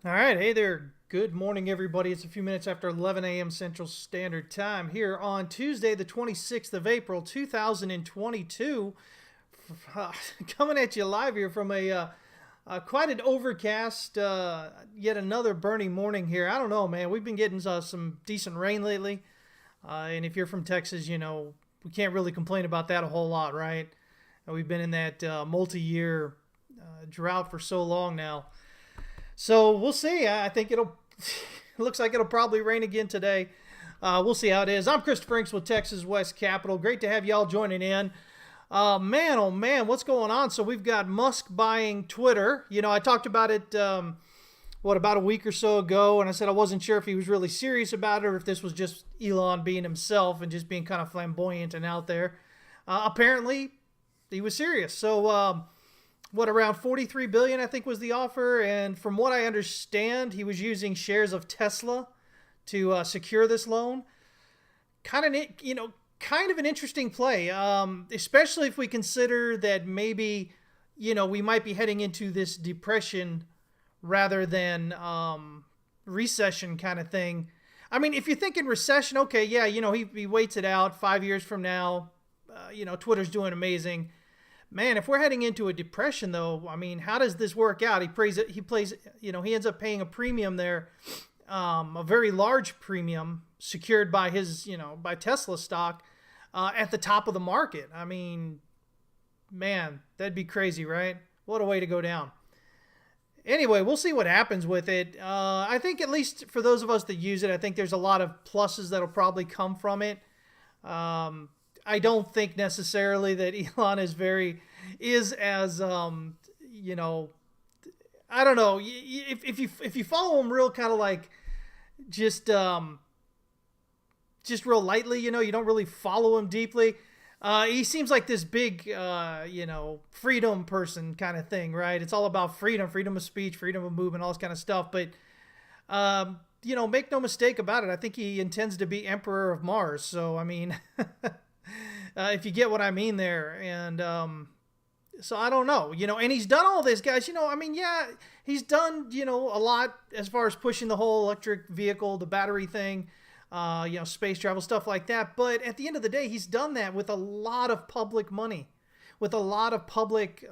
All right, hey there. Good morning, everybody. It's a few minutes after 11 a.m. Central Standard Time here on Tuesday, the 26th of April, 2022. Coming at you live here from quite an overcast, yet another burning morning here. I don't know, man. We've been getting some decent rain lately. And if you're from Texas, we can't really complain about that a whole lot, right? We've been in that multi-year drought for so long now. So we'll see. I think it'll. It looks like it'll probably rain again today. We'll see how it is. I'm Christopher Inks with Texas West Capital. Great to have y'all joining in. Man, oh man, what's going on? So we've got Musk buying Twitter. I talked about it, about a week or so ago, and I said I wasn't sure if he was really serious about it or if this was just Elon being himself and just being kind of flamboyant and out there. Apparently, he was serious. So, around 43 billion I think was the offer, and from what I understand, he was using shares of Tesla to secure this loan. Kind of an interesting play, especially if we consider that maybe we might be heading into this depression rather than recession kind of thing. I mean, if you're thinking recession, okay, yeah, he waits it out 5 years from now. Twitter's doing amazing. Man, if we're heading into a depression, though, I mean, how does this work out? He ends up paying a premium there, a very large premium secured by by Tesla stock at the top of the market. I mean, man, that'd be crazy, right? What a way to go down. Anyway, we'll see what happens with it. I think at least for those of us that use it, I think there's a lot of pluses that'll probably come from it. I don't think necessarily that Elon is as I don't know, if you follow him real kind of like just real lightly, you don't really follow him deeply. He seems like this big freedom person kind of thing, right? It's all about freedom of speech, freedom of movement, all this kind of stuff. But make no mistake about it, I think he intends to be emperor of Mars. So I mean, if you get what I mean there. And so I don't know, and he's done all this, guys. I mean, yeah, he's done, a lot as far as pushing the whole electric vehicle, the battery thing, space travel, stuff like that. But at the end of the day, he's done that with a lot of public money, with a lot of public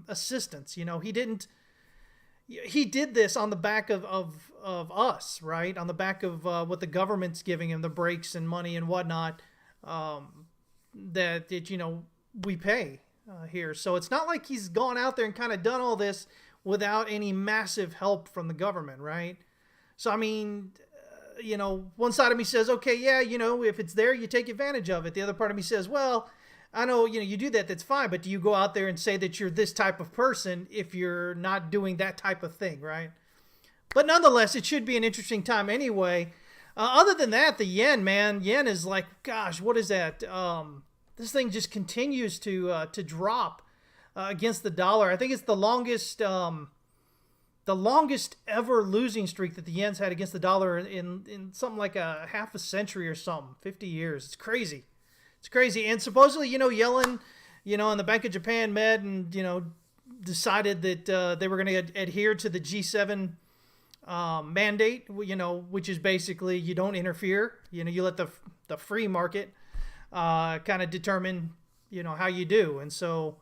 assistance. He did this on the back of us, right? On the back of what the government's giving him, the breaks and money and whatnot. We pay here. So it's not like he's gone out there and kind of done all this without any massive help from the government, right? So, I mean, one side of me says, okay, yeah, if it's there, you take advantage of it. The other part of me says, well, I know, you do that, that's fine, but do you go out there and say that you're this type of person if you're not doing that type of thing, right? But nonetheless, it should be an interesting time anyway. Other than that, the yen, man, yen is like, gosh, what is that? This thing just continues to drop against the dollar. I think it's the longest ever losing streak that the yen's had against the dollar in something like a half a century or something, 50 years. It's crazy. It's crazy. And supposedly, Yellen, and the Bank of Japan met and, decided that they were going to adhere to the G7 mandate, which is basically you don't interfere. You let the free market kind of determine, how you do. And so,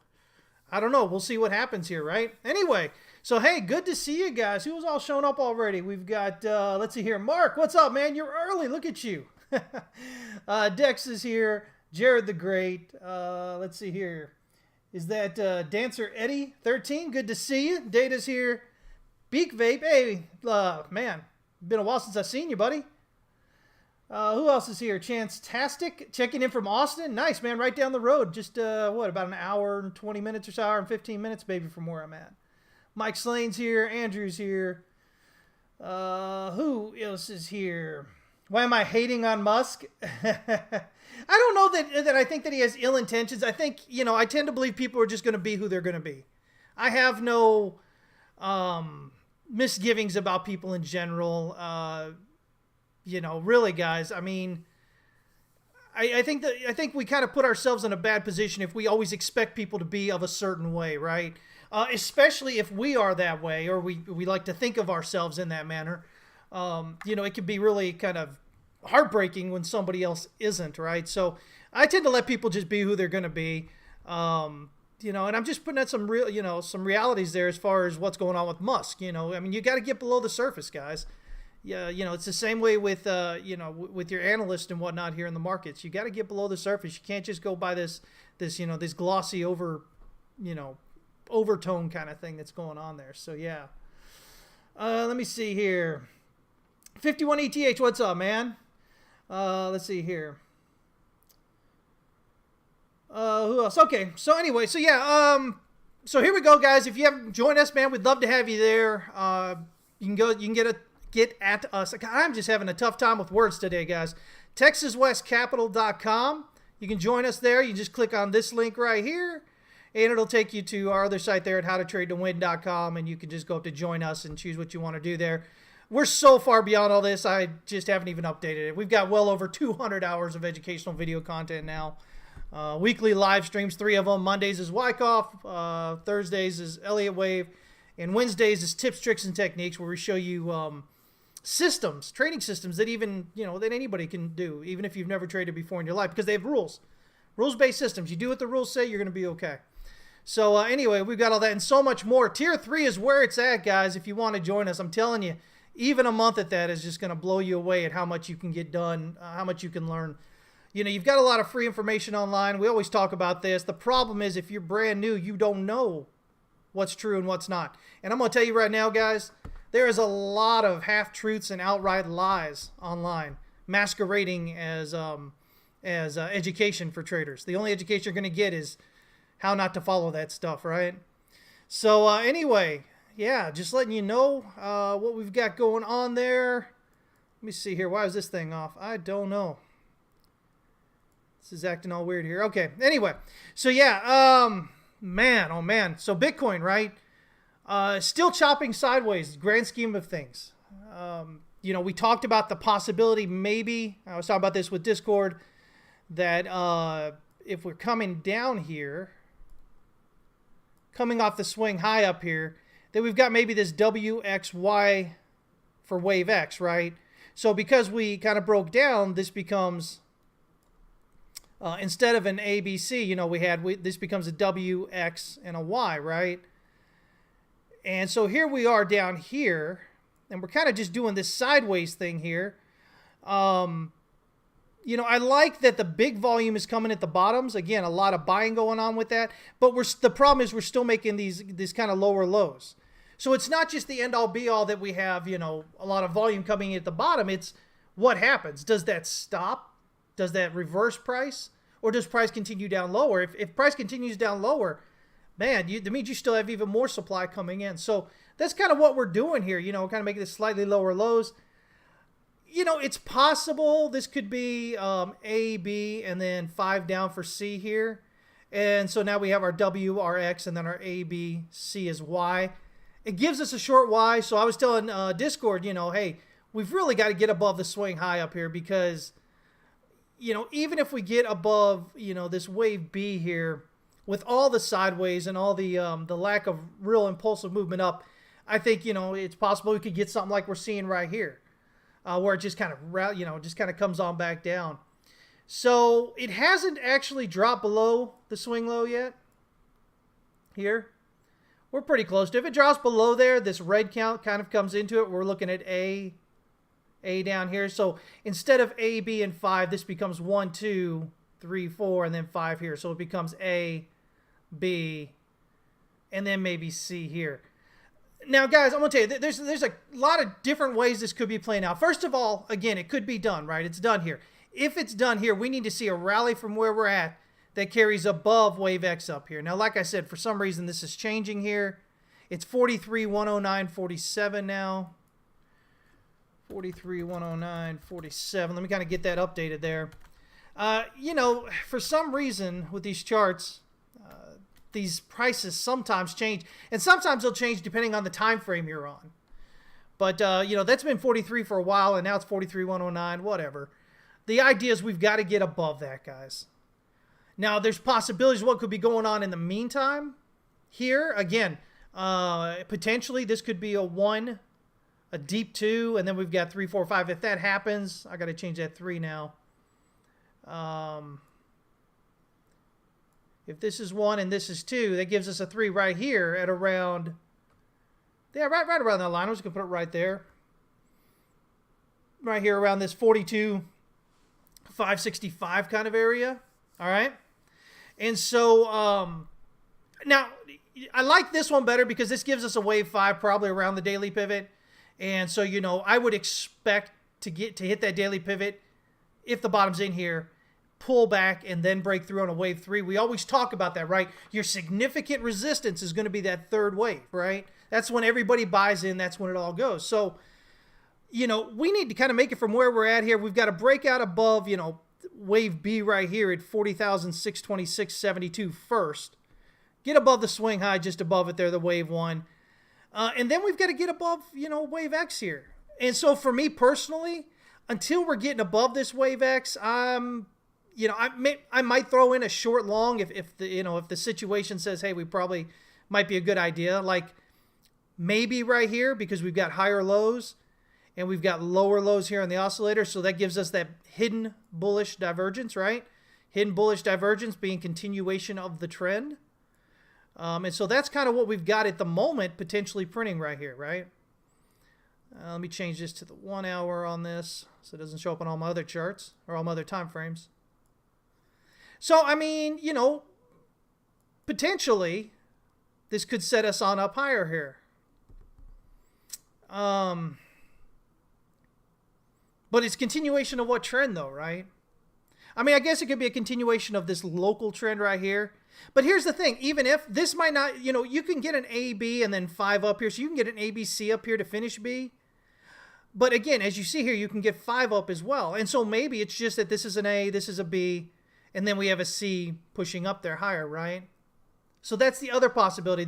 I don't know. We'll see what happens here, right? Anyway, so hey, good to see you guys. Who's all shown up already? We've got, let's see here. Mark, what's up, man? You're early. Look at you. Dex is here. Jared the Great. Let's see here. Is that Dancer Eddie 13? Good to see you. Data's here. Beak Vape. Hey, man. Been a while since I've seen you, buddy. Who else is here? Chance-tastic, checking in from Austin. Nice, man, right down the road. Just, about an hour and 20 minutes or so, hour and 15 minutes, maybe, from where I'm at. Mike Slane's here. Andrew's here. Who else is here? Why am I hating on Musk? I don't know that I think that he has ill intentions. I think, I tend to believe people are just going to be who they're going to be. I have no misgivings about people in general. Really, guys, I mean, I think we kind of put ourselves in a bad position if we always expect people to be of a certain way, right? especially if we are that way, or we like to think of ourselves in that manner. It can be really kind of heartbreaking when somebody else isn't, right? So I tend to let people just be who they're going to be. And I'm just putting out some some realities there as far as what's going on with Musk. You got to get below the surface, guys. Yeah, it's the same way with with your analyst and whatnot here in the markets. You got to get below the surface. You can't just go by this glossy overtone kind of thing that's going on there. So yeah. Let me see here. 51 ETH, what's up, man? Let's see here. Who else? Okay, so anyway, so yeah, so here we go, guys. If you haven't joined us, man, we'd love to have you there. You can get at us. I'm just having a tough time with words today, guys. TexasWestCapital.com. You can join us there. You just click on this link right here, and it'll take you to our other site there at howtotradetowin.com, and you can just go up to join us and choose what you want to do there. We're so far beyond all this, I just haven't even updated it. We've got well over 200 hours of educational video content now. Weekly live streams, 3 of them. Mondays is Wyckoff, Thursdays is Elliott Wave, and Wednesdays is Tips, Tricks, and Techniques, where we show you systems, trading systems that even, that anybody can do, even if you've never traded before in your life, because they have rules. Rules-based systems. You do what the rules say, you're going to be okay. So anyway, we've got all that and so much more. Tier 3 is where it's at, guys, if you want to join us. I'm telling you, even a month at that is just going to blow you away at how much you can get done, how much you can learn. You've got a lot of free information online. We always talk about this. The problem is if you're brand new, you don't know what's true and what's not. And I'm going to tell you right now, guys, there is a lot of half-truths and outright lies online masquerading as education for traders. The only education you're going to get is how not to follow that stuff, right? So anyway, yeah, just letting you know what we've got going on there. Let me see here. Why is this thing off? I don't know. This is acting all weird here. Okay. Anyway, so yeah, man, oh man. So Bitcoin, right? Still chopping sideways, grand scheme of things. We talked about the possibility, maybe, I was talking about this with Discord, that if we're coming down here, coming off the swing high up here, that we've got maybe this WXY for wave X, right? So because we kind of broke down, this becomes... instead of an ABC, this becomes a W, X, and a Y, right? And so here we are down here, and we're kind of just doing this sideways thing here. I like that the big volume is coming at the bottoms. Again, a lot of buying going on with that. But the problem is we're still making these kind of lower lows. So it's not just the end-all be-all that we have, a lot of volume coming at the bottom. It's what happens. Does that stop? Does that reverse price? Or does price continue down lower? If price continues down lower, man, that means you still have even more supply coming in. So that's kind of what we're doing here, kind of making this slightly lower lows. It's possible this could be A, B, and then 5 down for C here. And so now we have our W, our X, and then our A, B, C is Y. It gives us a short Y. So I was telling Discord, hey, we've really got to get above the swing high up here because... even if we get above, this wave B here, with all the sideways and all the lack of real impulsive movement up, I think, it's possible we could get something like we're seeing right here, where it just kind of, comes on back down. So it hasn't actually dropped below the swing low yet. Here, we're pretty close to it. If it drops below there, this red count kind of comes into it. We're looking at A down here. So instead of A, B, and 5, this becomes 1, 2, 3, 4, and then 5 here. So it becomes A, B, and then maybe C here. Now, guys, I'm going to tell you, there's a lot of different ways this could be playing out. First of all, again, it could be done, right? It's done here. If it's done here, we need to see a rally from where we're at that carries above wave X up here. Now, like I said, for some reason, this is changing here. It's 43,109.47 now. 43,109.47. Let me kind of get that updated there. For some reason with these charts, these prices sometimes change, and sometimes they'll change depending on the time frame you're on. But that's been 43 for a while, and now it's 43,109. Whatever. The idea is we've got to get above that, guys. Now there's possibilities of what could be going on in the meantime. here. Again, potentially this could be a 1, a deep 2, and then we've got 3, 4, 5. If that happens, I got to change that 3 now. If this is 1 and this is 2, that gives us a 3 right here at around, yeah, right around that line. I'm just going to put it right there. Right here around this 42,565 kind of area. All right. And so now I like this one better because this gives us a wave 5 probably around the daily pivot. And so, you know, I would expect to hit that daily pivot if the bottom's in here, pull back, and then break through on a wave 3. We always talk about that, right? Your significant resistance is going to be that third wave, right? That's when everybody buys in. That's when it all goes. So, you know, we need to kind of make it from where we're at here. We've got to break out above, you know, wave B right here at 40,626.72 first. Get above the swing high just above it there, the wave 1. And then we've got to get above, you know, wave X here. And so for me personally, until we're getting above this wave X, you know, I might throw in a short long if the situation says, hey, we probably might be a good idea. Like maybe right here because we've got higher lows and we've got lower lows here on the oscillator. So that gives us that hidden bullish divergence, right? Hidden bullish divergence being continuation of the trend. And so that's kind of what we've got at the moment, potentially printing right here, right? Let me change this to the 1 hour on this so it doesn't show up on all my other charts or all my other time frames. So, I mean, you know, potentially this could set us on up higher here. But it's continuation of what trend though, right? I mean, I guess it could be a continuation of this local trend right here. But here's the thing, even if this might not, you know, you can get an A, B, and then 5 up here. So you can get an A, B, C up here to finish B. But again, as you see here, you can get 5 up as well. And so maybe it's just that this is an A, this is a B, and then we have a C pushing up there higher, right? So that's the other possibility.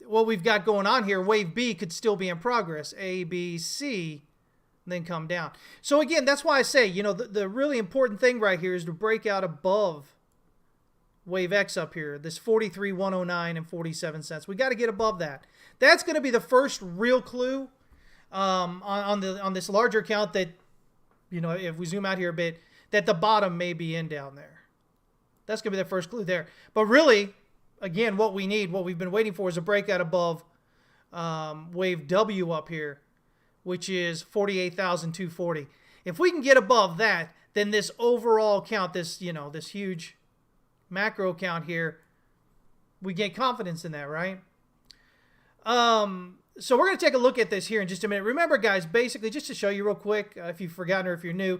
What we've got going on here, wave B could still be in progress. A, B, C, then come down. So again, that's why I say, you know, the really important thing right here is to break out above wave X up here, this 43,109 and 47 cents. We got to get above that. That's going to be the first real clue on this larger count that, you know, if we zoom out here a bit, that the bottom may be in down there. That's going to be the first clue there. But really, again, what we've been waiting for is a breakout above wave W up here, which is 48,240. If we can get above that, then this overall count, this, you know, this huge macro count here, we get confidence in that, right? So we're going to take a look at this here in just a minute. Remember, guys, basically, just to show you real quick, if you've forgotten or if you're new,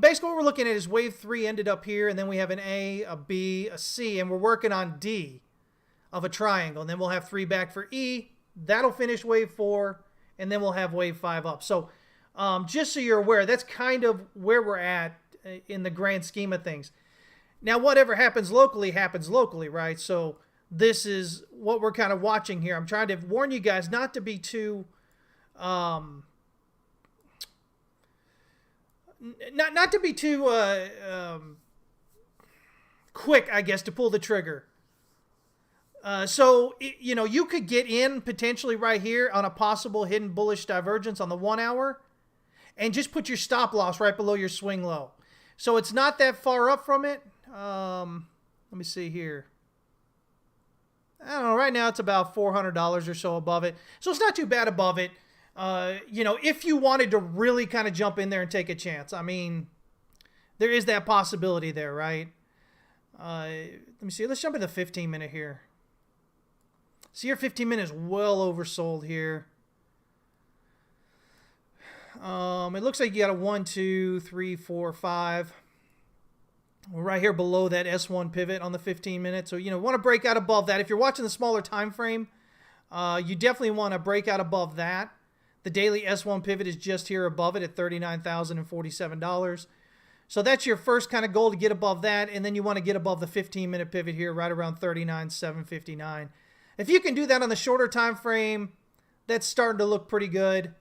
basically what we're looking at is wave 3 ended up here, and then we have an A, a B, a C, and we're working on D of a triangle. And then we'll have 3 back for E. That'll finish wave 4, and then we'll have wave 5 up. So just so you're aware, that's kind of where we're at in the grand scheme of things. Now, whatever happens locally, right? So this is what we're kind of watching here. I'm trying to warn you guys not to be too, not to be too quick, I guess, to pull the trigger. So, you know, you could get in potentially right here on a possible hidden bullish divergence on the 1 hour and just put your stop loss right below your swing low. So it's not that far up from it. Let me see here. I don't know. Right now it's about $400 or so above it. So it's not too bad above it. You know, if you wanted to really kind of jump in there and take a chance. I mean, there is that possibility there, right? Let me see. Let's jump into 15-minute here. So your 15-minute is well oversold here. It looks like you got a 1, 2, 3, 4, 5. We're right here below that S1 pivot on the 15-minute. So, you know, want to break out above that. If you're watching the smaller time frame, you definitely want to break out above that. The daily S1 pivot is just here above it at $39,047. So that's your first kind of goal, to get above that. And then you want to get above the 15-minute pivot here right around $39,759. If you can do that on the shorter time frame, that's starting to look pretty good,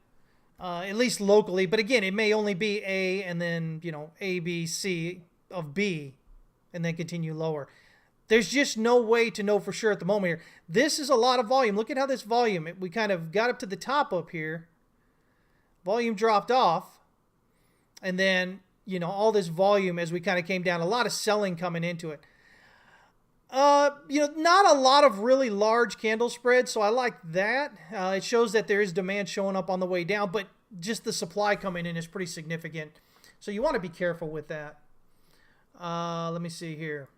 at least locally. But again, it may only be A and then, you know, A, B, C of B, and then continue lower. There's just no way to know for sure at the moment here. This is a lot of volume. Look at how this volume, we kind of got up to the top up here. Volume dropped off. And then, all this volume as we kind of came down, a lot of selling coming into it. Not a lot of really large candle spreads, so I like that. It shows that there is demand showing up on the way down, but just the supply coming in is pretty significant. So you want to be careful with that. Let me see here.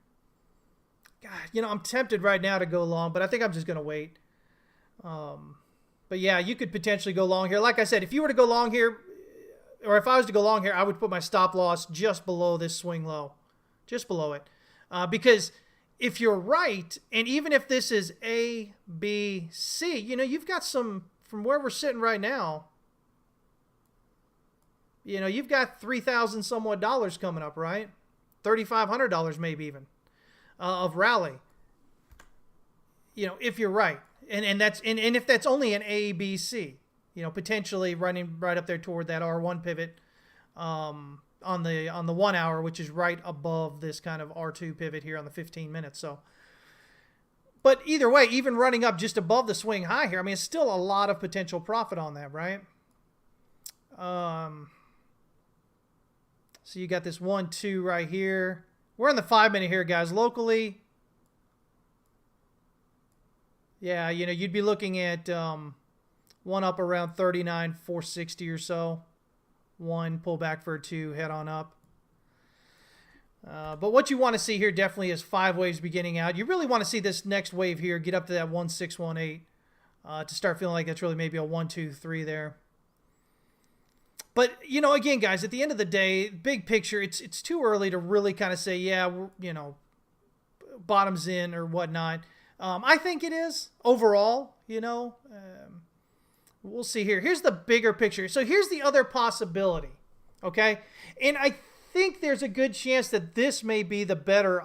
God, I'm tempted right now to go long, but I think I'm just going to wait. But yeah, you could potentially go long here. Like I said, if you were to go long here, or if I was to go long here, I would put my stop loss just below this swing low. Just below it. Because if you're right, and even if this is A, B, C, you've got some, from where we're sitting right now, you've got $3,000 somewhat dollars coming up, right? $3,500 maybe even of rally. If you're right, and if that's only an A, B, C, potentially running right up there toward that R1 pivot on the 1 hour, which is right above this kind of R2 pivot here on the 15 minutes. So, but either way, even running up just above the swing high here, I mean, it's still a lot of potential profit on that, right? So you got this 1-2 right here. We're in the 5 minute here, guys. Locally, yeah, you'd be looking at one up around 39,460 or so. One, pull back for a 2, head on up. But what you want to see here definitely is 5 waves beginning out. You really want to see this next wave here get up to that 1,618 to start feeling like that's really maybe a 1, 2, 3 there. But, again, guys, at the end of the day, big picture, it's too early to really kind of say, yeah, bottom's in or whatnot. I think it is overall, we'll see here. Here's the bigger picture. So here's the other possibility, okay? And I think there's a good chance that this may be the better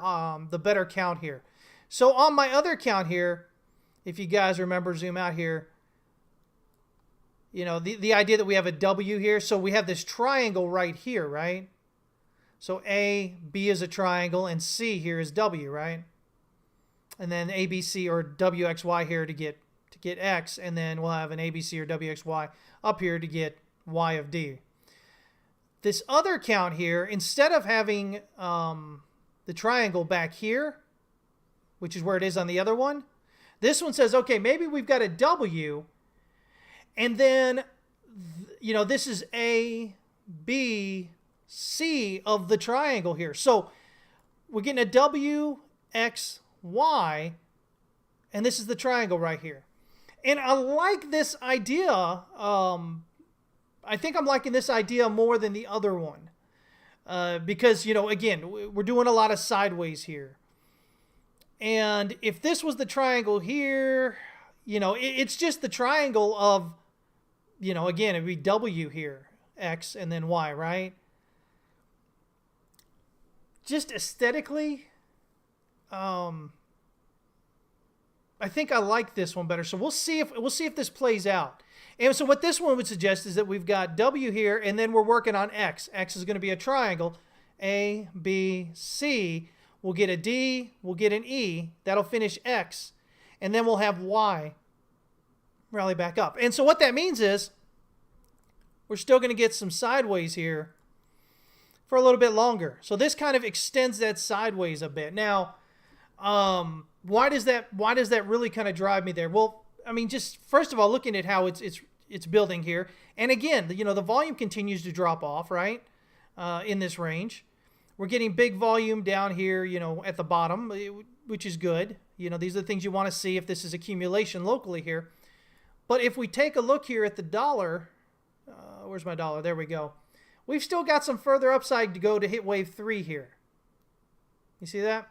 count here. So on my other count here, if you guys remember, zoom out here, the idea that we have a W here. So we have this triangle right here, right? So A, B is a triangle, and C here is W, right? And then ABC or WXY here to get X, and then we'll have an ABC or WXY up here to get Y of D. This other count here, instead of having the triangle back here, which is where it is on the other one, this one says, okay, maybe we've got a W, and then, this is A, B, C of the triangle here. So we're getting a W, X, Y, and this is the triangle right here. And I like this idea. I think I'm liking this idea more than the other one. Because, again, we're doing a lot of sideways here. And if this was the triangle here, it's just the triangle of, again, it'd be W here, X, and then Y, right? Just aesthetically, I think I like this one better. So we'll see if this plays out. And so what this one would suggest is that we've got W here, and then we're working on X. X is going to be a triangle. A, B, C. We'll get a D. We'll get an E. That'll finish X. And then we'll have Y rally back up. And so what that means is we're still going to get some sideways here for a little bit longer. So this kind of extends that sideways a bit. Now, why does that really kind of drive me there? Well, I mean, just first of all, looking at how it's building here, and again, the volume continues to drop off, right? In this range, we're getting big volume down here, at the bottom, which is good. These are the things you want to see if this is accumulation locally here. But if we take a look here at the dollar, where's my dollar? There we go. We've still got some further upside to go to hit wave 3 here. You see that?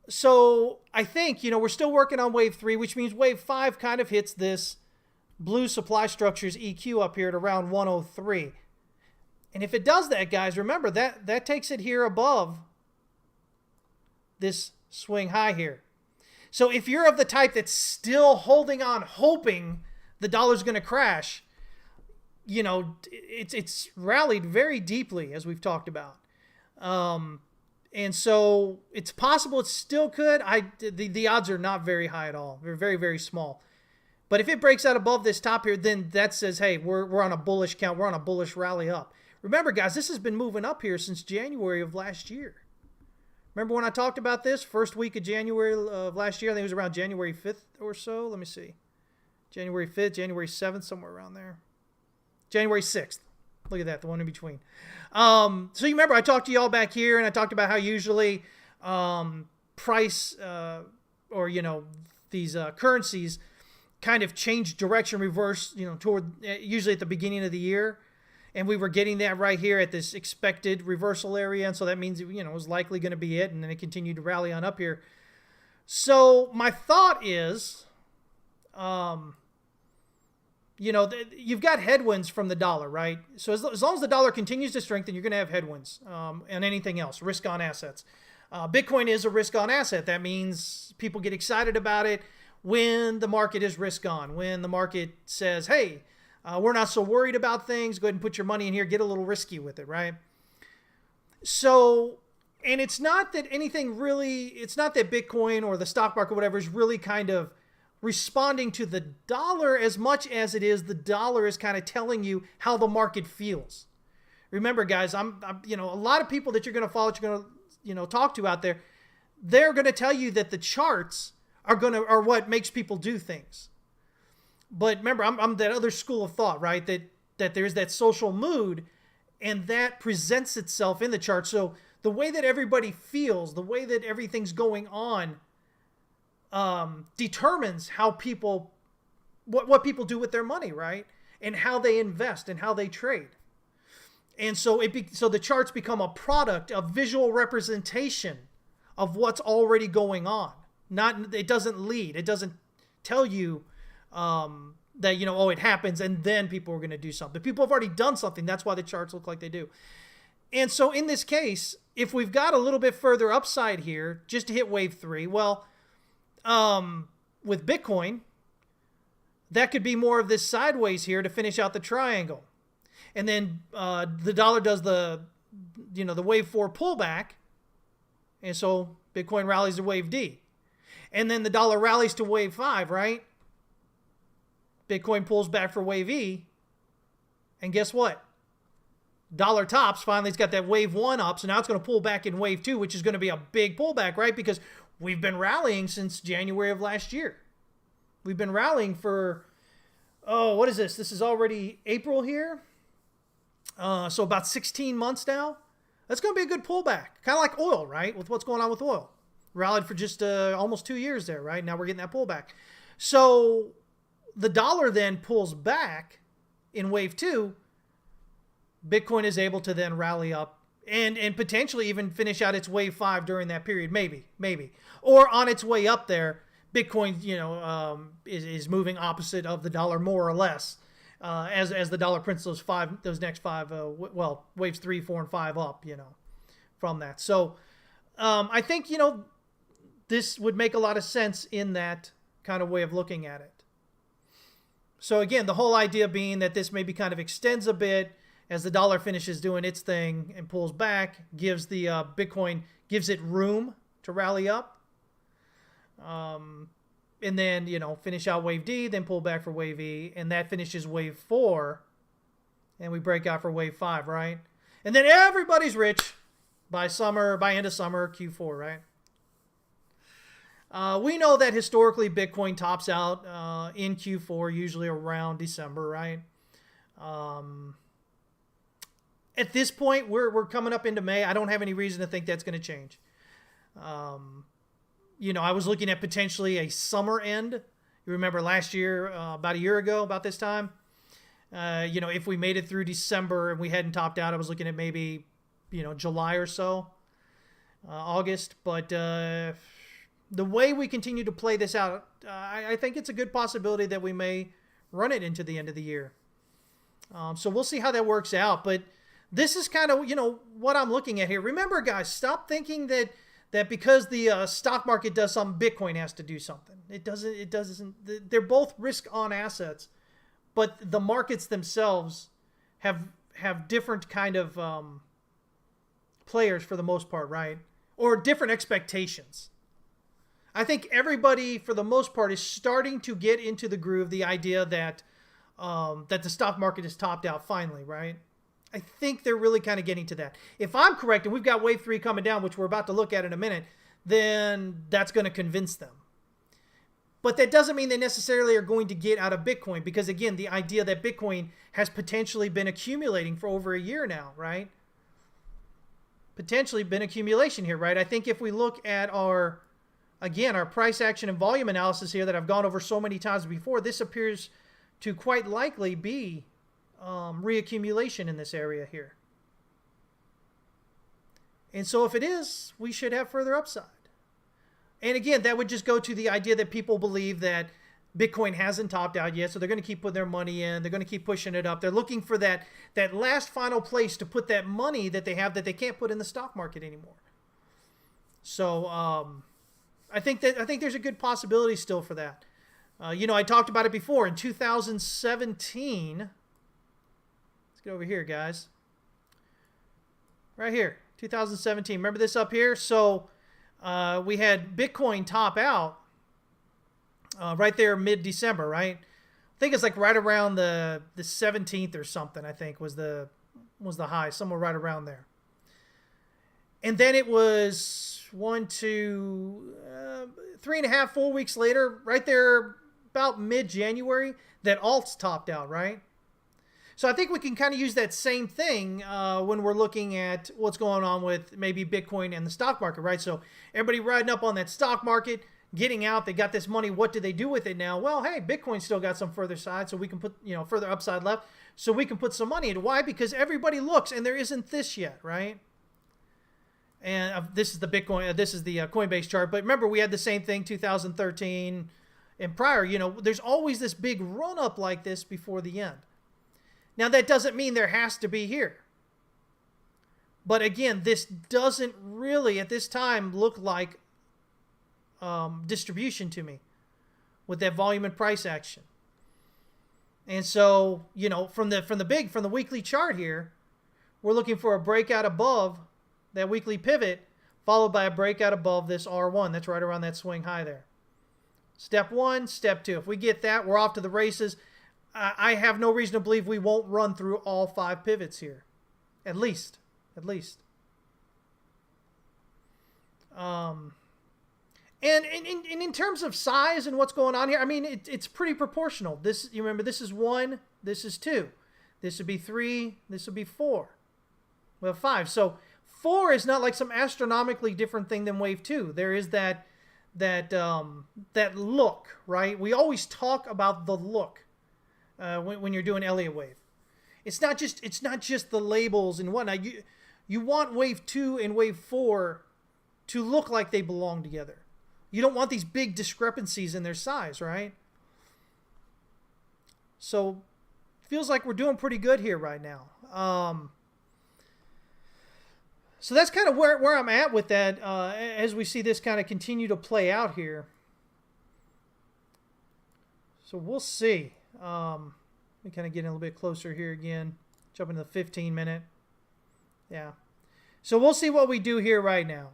So I think, we're still working on wave 3, which means wave 5 kind of hits this blue supply structures EQ up here at around 103. And if it does that, guys, remember that takes it here above this swing high here. So if you're of the type that's still holding on, hoping the dollar's going to crash, it's rallied very deeply, as we've talked about. And so it's possible it still could. The odds are not very high at all. They're very, very small. But if it breaks out above this top here, then that says, hey, we're on a bullish count. We're on a bullish rally up. Remember, guys, this has been moving up here since January of last year. Remember when I talked about this? First week of January of last year. I think it was around January 5th or so. Let me see. January 5th, January 7th, somewhere around there. January 6th. Look at that, the one in between. So you remember I talked to y'all back here, and I talked about how usually price or, these currencies kind of change direction, reverse, toward usually at the beginning of the year. And we were getting that right here at this expected reversal area. And so that means, it was likely going to be it. And then it continued to rally on up here. So my thought is, you've got headwinds from the dollar, right? So as long as the dollar continues to strengthen, you're going to have headwinds and anything else, risk on assets. Bitcoin is a risk on asset. That means people get excited about it when the market is risk on, when the market says, hey, we're not so worried about things. Go ahead and put your money in here. Get a little risky with it, right? So, and it's not that it's not that Bitcoin or the stock market or whatever is really kind of responding to the dollar as much as it is the dollar is kind of telling you how the market feels. Remember, guys, I'm a lot of people that you're going to follow, that you're going to, talk to out there, they're going to tell you that the charts are what makes people do things. But remember, I'm that other school of thought, right? That there's that social mood, and that presents itself in the chart. So the way that everybody feels, the way that everything's going on, determines how people, what people do with their money, right? And how they invest and how they trade. And so so the charts become a product, a visual representation of what's already going on. It doesn't lead. It doesn't tell you that, it happens and then people are going to do something. People have already done something. That's why the charts look like they do. And so in this case, if we've got a little bit further upside here, just to hit wave 3, well, with Bitcoin, that could be more of this sideways here to finish out the triangle. And then the dollar does the wave 4 pullback. And so Bitcoin rallies to wave D. And then the dollar rallies to wave 5, right? Bitcoin pulls back for wave E. And guess what? Dollar tops. Finally, it's got that wave 1 up. So now it's going to pull back in wave 2, which is going to be a big pullback, right? Because we've been rallying since January of last year. We've been rallying for, what is this? This is already April here. So about 16 months now. That's going to be a good pullback. Kind of like oil, right? With what's going on with oil. Rallied for just almost 2 years there, right? Now we're getting that pullback. So the dollar then pulls back in wave 2. Bitcoin is able to then rally up and potentially even finish out its wave 5 during that period. Maybe. Or on its way up there, Bitcoin, is moving opposite of the dollar more or less. As the dollar prints those next five, waves 3, 4, and 5 up, from that. So I think, this would make a lot of sense in that kind of way of looking at it. So again, the whole idea being that this maybe kind of extends a bit as the dollar finishes doing its thing and pulls back, gives the Bitcoin, gives it room to rally up. And then, finish out wave D, then pull back for wave E, and that finishes wave 4, and we break out for wave 5, right? And then everybody's rich by end of summer, Q4, right? We know that historically Bitcoin tops out in Q4, usually around December, right? At this point, we're coming up into May. I don't have any reason to think that's going to change. I was looking at potentially a summer end. You remember last year, about a year ago, about this time, if we made it through December and we hadn't topped out, I was looking at maybe, July or so, August. But the way we continue to play this out, I think it's a good possibility that we may run it into the end of the year. So we'll see how that works out. But this is kind of, what I'm looking at here. Remember, guys, stop thinking that because the stock market does something, Bitcoin has to do something. It doesn't. They're both risk on assets, but the markets themselves have different kind of players for the most part, right? or different expectations. I think everybody, for the most part, is starting to get into the groove, the idea that that the stock market is topped out finally, right? I think they're really kind of getting to that. If I'm correct, and we've got wave 3 coming down, which we're about to look at in a minute, then that's going to convince them. But that doesn't mean they necessarily are going to get out of Bitcoin, because again, the idea that Bitcoin has potentially been accumulating for over a year now, right? Potentially been accumulation here, right? I think if we look at our price action and volume analysis here that I've gone over so many times before, this appears to quite likely be reaccumulation in this area here. And so if it is, we should have further upside. And again, that would just go to the idea that people believe that Bitcoin hasn't topped out yet, so they're going to keep putting their money in. They're going to keep pushing it up. They're looking for that last final place to put that money that they have that they can't put in the stock market anymore. So I think there's a good possibility still for that. I talked about it before in 2017. Let's get over here, guys. Right here, 2017. Remember this up here? So we had Bitcoin top out right there mid-December, right? I think it's like right around the 17th or something, I think was the high, somewhere right around there. And then it was 1, 2, 3.5, 4 weeks later, right there about mid-January, that alts topped out, right? So I think we can kind of use that same thing when we're looking at what's going on with maybe Bitcoin and the stock market, right? So everybody riding up on that stock market, getting out, they got this money. What do they do with it now? Well, hey, Bitcoin still got some further side, so we can put, further upside left, so we can put some money into. Why? Because everybody looks, and there isn't this yet, right? And this is the Bitcoin, this is the Coinbase chart. But remember, we had the same thing 2013 and prior. There's always this big run up like this before the end. Now, that doesn't mean there has to be here. But again, this doesn't really, at this time, look like distribution to me with that volume and price action. And so, from the weekly chart here, we're looking for a breakout above that weekly pivot, followed by a breakout above this R1. That's right around that swing high there. Step 1, step 2. If we get that, we're off to the races. I have no reason to believe we won't run through all 5 pivots here. At least. And in terms of size and what's going on here, I mean, it's pretty proportional. You remember, this is 1, this is 2. This would be 3, this would be 4. We have 5. So 4 is not like some astronomically different thing than wave 2. There is that look, right? We always talk about the look. When you're doing Elliott wave, it's not just the labels and whatnot. You want wave 2 and wave 4 to look like they belong together. You don't want these big discrepancies in their size, right? So feels like we're doing pretty good here right now. So that's kind of where I'm at with that as we see this kind of continue to play out here. So we'll see. Let me kind of get in a little bit closer here again. Jump into the 15-minute. Yeah. So we'll see what we do here right now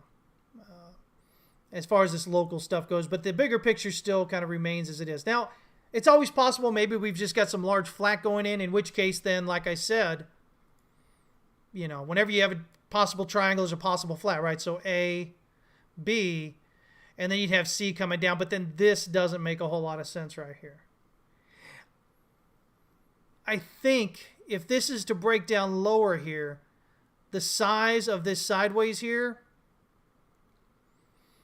as far as this local stuff goes. But the bigger picture still kind of remains as it is. Now, it's always possible maybe we've just got some large flat going in which case then, like I said, whenever you have a possible triangle, there's a possible flat, right? So A, B, and then you'd have C coming down. But then this doesn't make a whole lot of sense right here. I think if this is to break down lower here, the size of this sideways here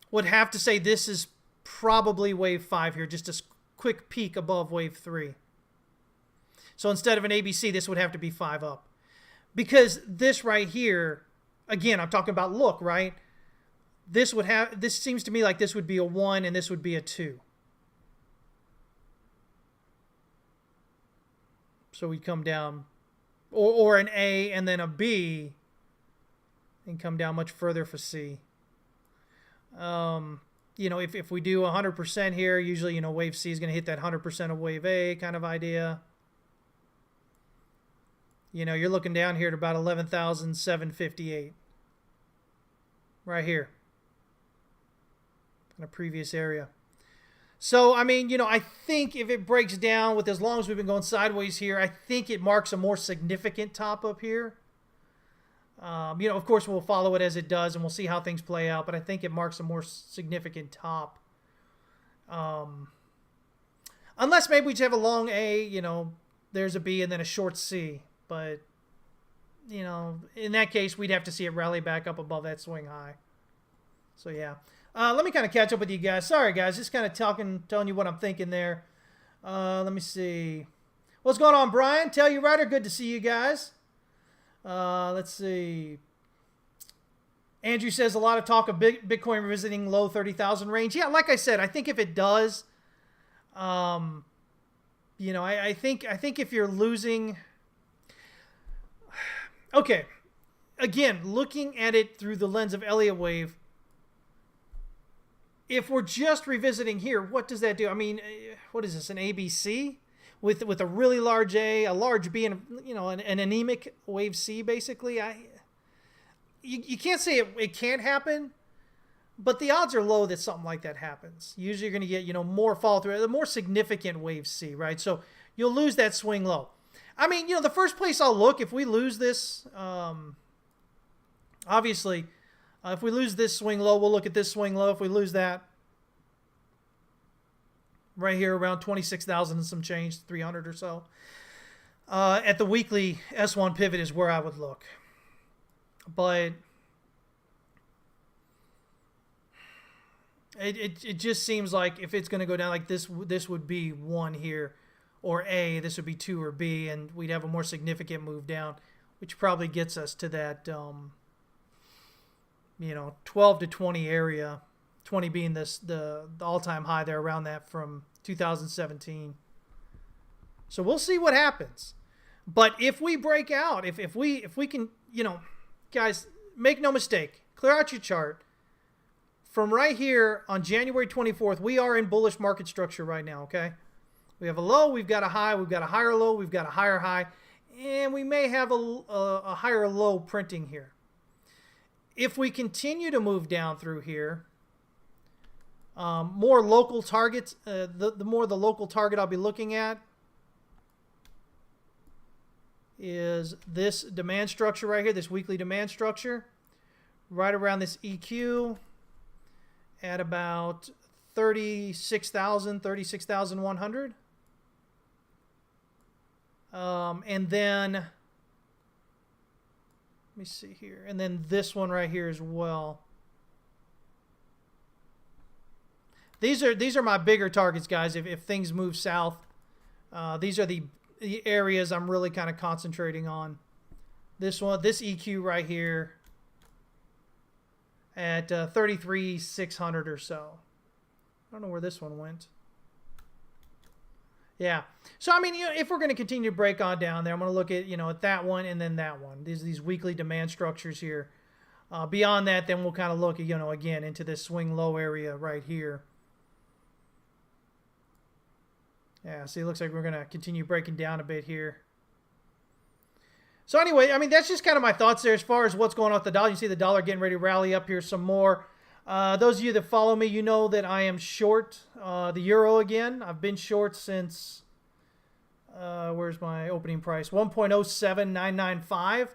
would have to say this is probably wave 5 here, just a quick peak above wave 3. So instead of an ABC, this would have to be 5 up. Because this right here, again, I'm talking about look, right? This seems to me like this would be a 1 and this would be a 2. So we'd come down, or an A and then a B, and come down much further for C. If we do 100% here, usually, wave C is going to hit that 100% of wave A kind of idea. You're looking down here at about 11,758. Right here. in a previous area. So, I mean, I think if it breaks down with as long as we've been going sideways here, I think it marks a more significant top up here. Of course, we'll follow it as it does, and we'll see how things play out, but I think it marks a more significant top. Unless maybe we just have a long A, there's a B and then a short C. But, in that case, we'd have to see it rally back up above that swing high. So, yeah. Let me kind of catch up with you guys. Sorry, guys. Just kind of telling you what I'm thinking there. Let me see. What's going on, Brian? Tell you, Ryder. Good to see you guys. Let's see. Andrew says a lot of talk of Bitcoin revisiting low 30,000 range. Yeah, like I said, I think if it does, I think if you're losing. Okay. Again, looking at it through the lens of Elliott Wave. If we're just revisiting here, what does that do? I mean, what is this, an ABC? With a really large A, a large B, and an anemic wave C, basically. You can't say it can't happen, but the odds are low that something like that happens. Usually you're going to get, more fall through, the more significant wave C, right? So you'll lose that swing low. I mean, the first place I'll look, if we lose this, obviously, if we lose this swing low, we'll look at this swing low. If we lose that right here around 26,000 and some change, 300 or so, at the weekly S1 pivot is where I would look. But it just seems like if it's going to go down like this would be 1 here, or A, this would be 2 or B, and we'd have a more significant move down, which probably gets us to that 12 to 20 area, 20 being the all-time high there, around that from 2017. So we'll see what happens. But if we break out, if we can, guys, make no mistake, clear out your chart. From right here on January 24th, we are in bullish market structure right now, okay? We have a low, we've got a high, we've got a higher low, we've got a higher high, and we may have a higher low printing here. If we continue to move down through here, more local targets, the more the local target I'll be looking at is this demand structure right here, this weekly demand structure, right around this EQ at about 36,100. And then, let me see here. And then this one right here as well. These are my bigger targets, guys. If things move south, these are the areas I'm really kind of concentrating on. This one, this EQ right here at 33,600 or so. I don't know where this one went. Yeah. So, I mean, if we're going to continue to break on down there, I'm going to look at, at that one and then that one. These weekly demand structures here. Beyond that, then we'll kind of look, again, into this swing low area right here. Yeah, see, it looks like we're going to continue breaking down a bit here. So anyway, I mean, that's just kind of my thoughts there as far as what's going on with the dollar. You see the dollar getting ready to rally up here some more. Those of you that follow me, you know that I am short the euro again. I've been short since, where's my opening price? 1.07995.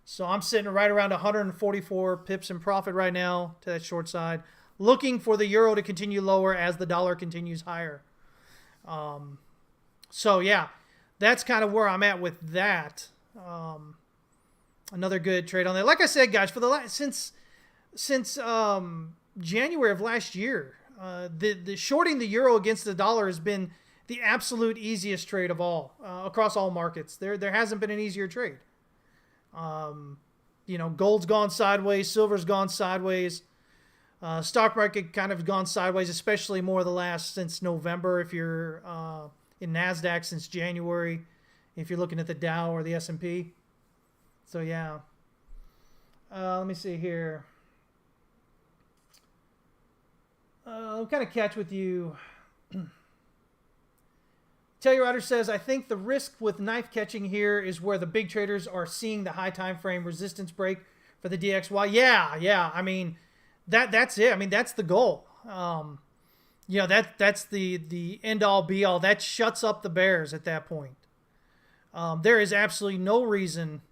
So I'm sitting right around 144 pips in profit right now to that short side, looking for the euro to continue lower as the dollar continues higher. So yeah, that's kind of where I'm at with that. Another good trade on there. Like I said, guys, for the since January of last year, the shorting the euro against the dollar has been the absolute easiest trade of all across all markets. There hasn't been an easier trade. Gold's gone sideways, silver's gone sideways. Stock market kind of gone sideways, especially more the last since November. If you're in NASDAQ since January, if you're looking at the Dow or the S&P. So yeah. Let me see here. I'll kind of catch with you. Tellurider says, I think the risk with knife catching here is where the big traders are seeing the high time frame resistance break for the DXY. Yeah. I mean, that's it. I mean, that's the goal. That's the end all be all. That shuts up the bears at that point. There is absolutely no reason,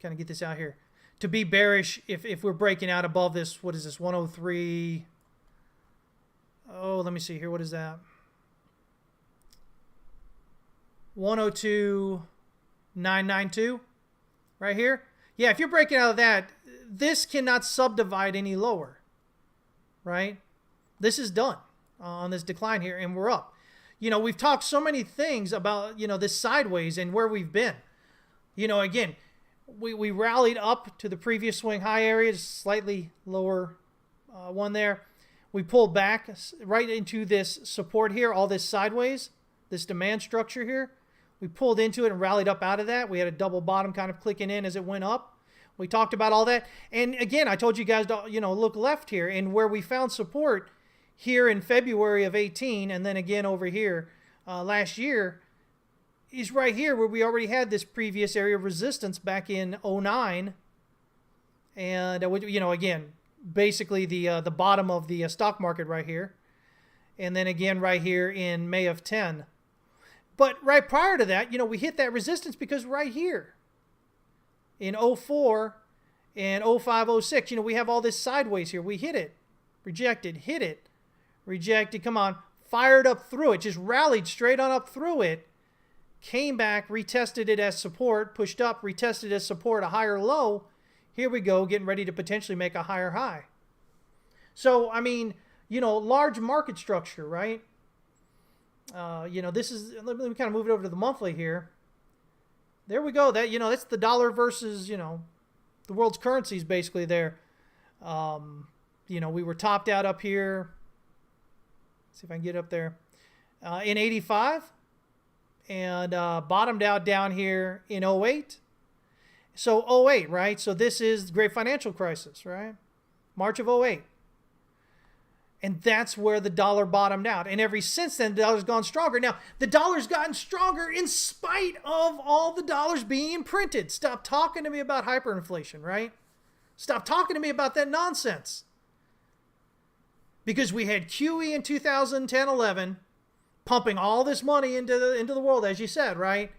kind of get this out here, to be bearish if we're breaking out above this. What is this? 103. Oh, let me see here. What is that? 102.992 right here. Yeah, if you're breaking out of that, this cannot subdivide any lower, right? This is done on this decline here, and we're up. We've talked so many things about, this sideways and where we've been. Again, we rallied up to the previous swing high areas, slightly lower one there. We pulled back right into this support here, all this sideways, this demand structure here. We pulled into it and rallied up out of that. We had a double bottom kind of clicking in as it went up. We talked about all that. And again, I told you guys to, look left here. And where we found support here in February of 18, and then again over here last year, is right here where we already had this previous area of resistance back in 09. And, again, basically the bottom of the stock market right here. And then again right here in May of 10. But right prior to that, we hit that resistance because right here in 04 and 05, 06, we have all this sideways here. We hit it, rejected, hit it, rejected, come on, fired up through it, just rallied straight on up through it, came back, retested it as support, pushed up, retested as support, a higher low. Here we go, getting ready to potentially make a higher high. So, large market structure, right? This is, let me kind of move it over to the monthly here. There we go. That's the dollar versus, the world's currencies basically there. We were topped out up here. Let's see if I can get up there. In 85 and bottomed out down here in 08. So 08, right? So this is the Great Financial Crisis, right? March of 08. And that's where the dollar bottomed out. And ever since then, the dollar's gone stronger. Now, the dollar's gotten stronger in spite of all the dollars being printed. Stop talking to me about hyperinflation, right? Stop talking to me about that nonsense. Because we had QE in 2010-11 pumping all this money into the world, as you said, right?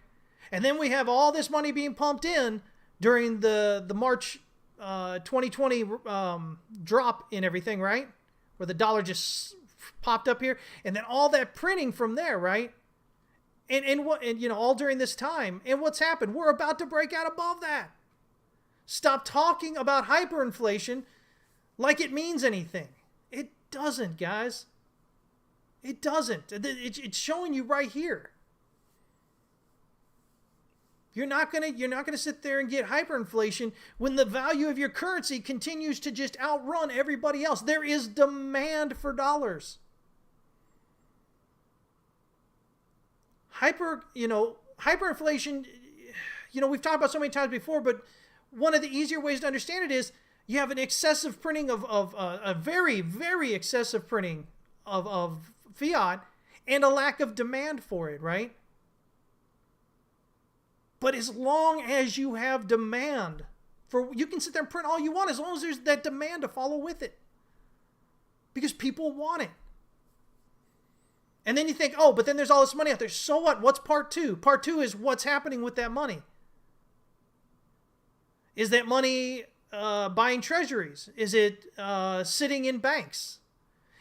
And then we have all this money being pumped in during the March 2020 drop in everything, right? Where the dollar just popped up here, and then all that printing from there, right? And all during this time. And what's happened? We're about to break out above that. Stop talking about hyperinflation like it means anything. It doesn't, guys. It doesn't. It's showing you right here. You're not gonna sit there and get hyperinflation when the value of your currency continues to just outrun everybody else. There is demand for dollars. Hyperinflation, we've talked about so many times before, but one of the easier ways to understand it is you have an excessive printing of a very, very excessive printing of fiat and a lack of demand for it, right? But as long as you have demand you can sit there and print all you want as long as there's that demand to follow with it. Because people want it. And then you think, oh, but then there's all this money out there. So what? What's part two? Part two is what's happening with that money. Is that money buying treasuries? Is it sitting in banks?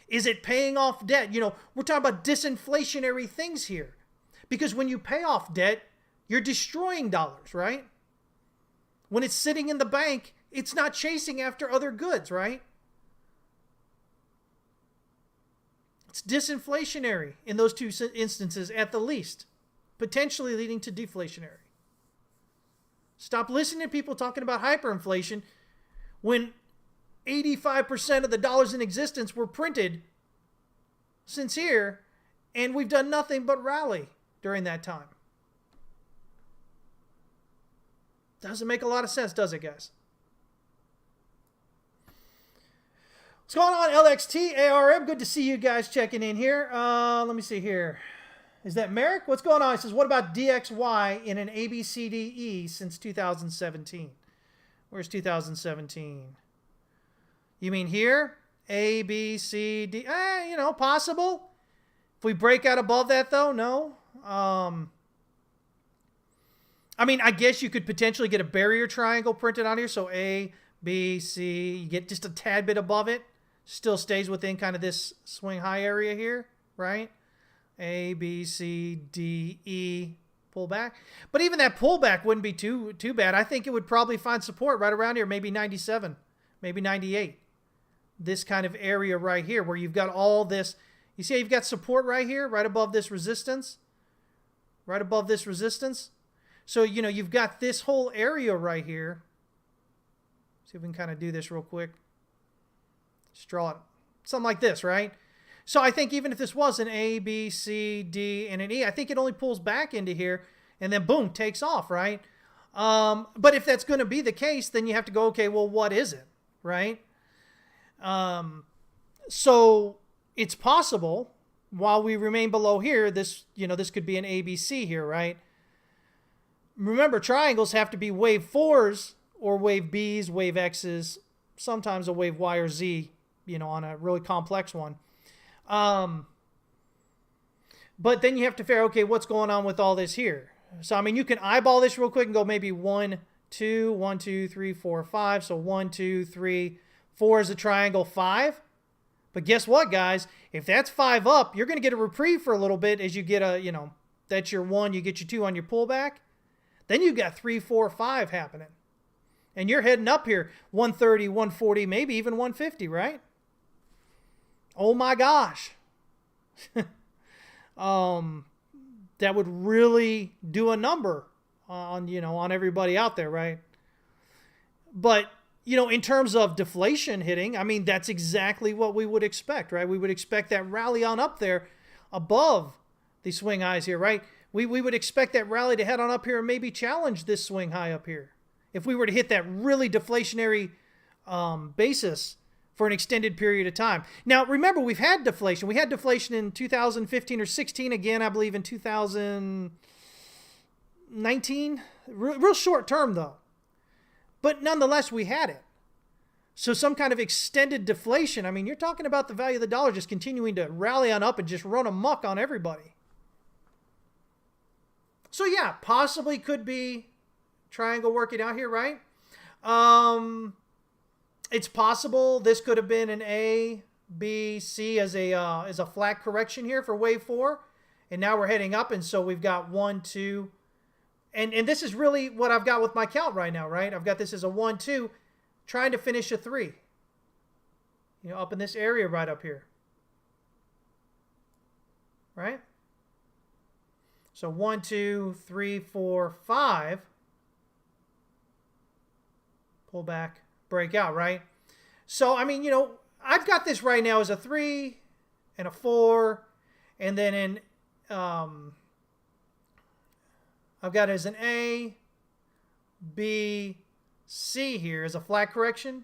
Is it paying off debt? We're talking about disinflationary things here. Because when you pay off debt, you're destroying dollars, right? When it's sitting in the bank, it's not chasing after other goods, right? It's disinflationary in those two instances at the least, potentially leading to deflationary. Stop listening to people talking about hyperinflation when 85% of the dollars in existence were printed since here, and we've done nothing but rally during that time. Doesn't make a lot of sense, does it, guys? What's going on, LXT, ARM? Good to see you guys checking in here. Let me see here. Is that Merrick? What's going on? He says, what about DXY in an ABCDE since 2017? Where's 2017? You mean here? A, B, C, D. Possible. If we break out above that, though, no. I guess you could potentially get a barrier triangle printed on here. So A, B, C, you get just a tad bit above it. Still stays within kind of this swing high area here, right? A, B, C, D, E, pull back. But even that pullback wouldn't be too bad. I think it would probably find support right around here, maybe 97, maybe 98. This kind of area right here where you've got all this. You see how you've got support right here, right above this resistance? Right above this resistance. So, you've got this whole area right here. See if we can kind of do this real quick. Just draw it. Something like this, right? So I think even if this was an A, B, C, D, and an E, I think it only pulls back into here and then boom, takes off, right? But if that's going to be the case, then you have to go, okay, well, what is it, right? So it's possible while we remain below here, this could be an ABC here, right? Remember, triangles have to be wave 4s or wave Bs, wave Xs, sometimes a wave Y or Z, on a really complex one. But then you have to figure, okay, what's going on with all this here? So, you can eyeball this real quick and go maybe 1, 2, 1, 2, 3, 4, 5. So 1, 2, 3, 4 is a triangle 5. But guess what, guys? If that's 5 up, you're going to get a reprieve for a little bit as you get that's your 1, you get your 2 on your pullback. Then you've got 3, 4, 5 happening. And you're heading up here, 130, 140, maybe even 150, right? Oh my gosh. That would really do a number on everybody out there, right? But, in terms of deflation hitting, that's exactly what we would expect, right? We would expect that rally on up there above the swing highs here, right? We would expect that rally to head on up here and maybe challenge this swing high up here. If we were to hit that really deflationary basis for an extended period of time. Now, remember, we've had deflation. We had deflation in 2015 or 16, again, I believe in 2019. Real short term, though. But nonetheless, we had it. So some kind of extended deflation. You're talking about the value of the dollar just continuing to rally on up and just run amok on everybody. So yeah, possibly could be triangle working out here, right? It's possible this could have been an A, B, C as a flat correction here for wave 4. And now we're heading up, and so we've got 1, 2. And this is really what I've got with my count right now, right? I've got this as a 1, 2, trying to finish a 3. Up in this area right up here. Right? So 1, 2, 3, 4, 5. Pull back, break out, right? So, I've got this right now as a 3 and a 4. And then I've got it as an A, B, C here as a flat correction.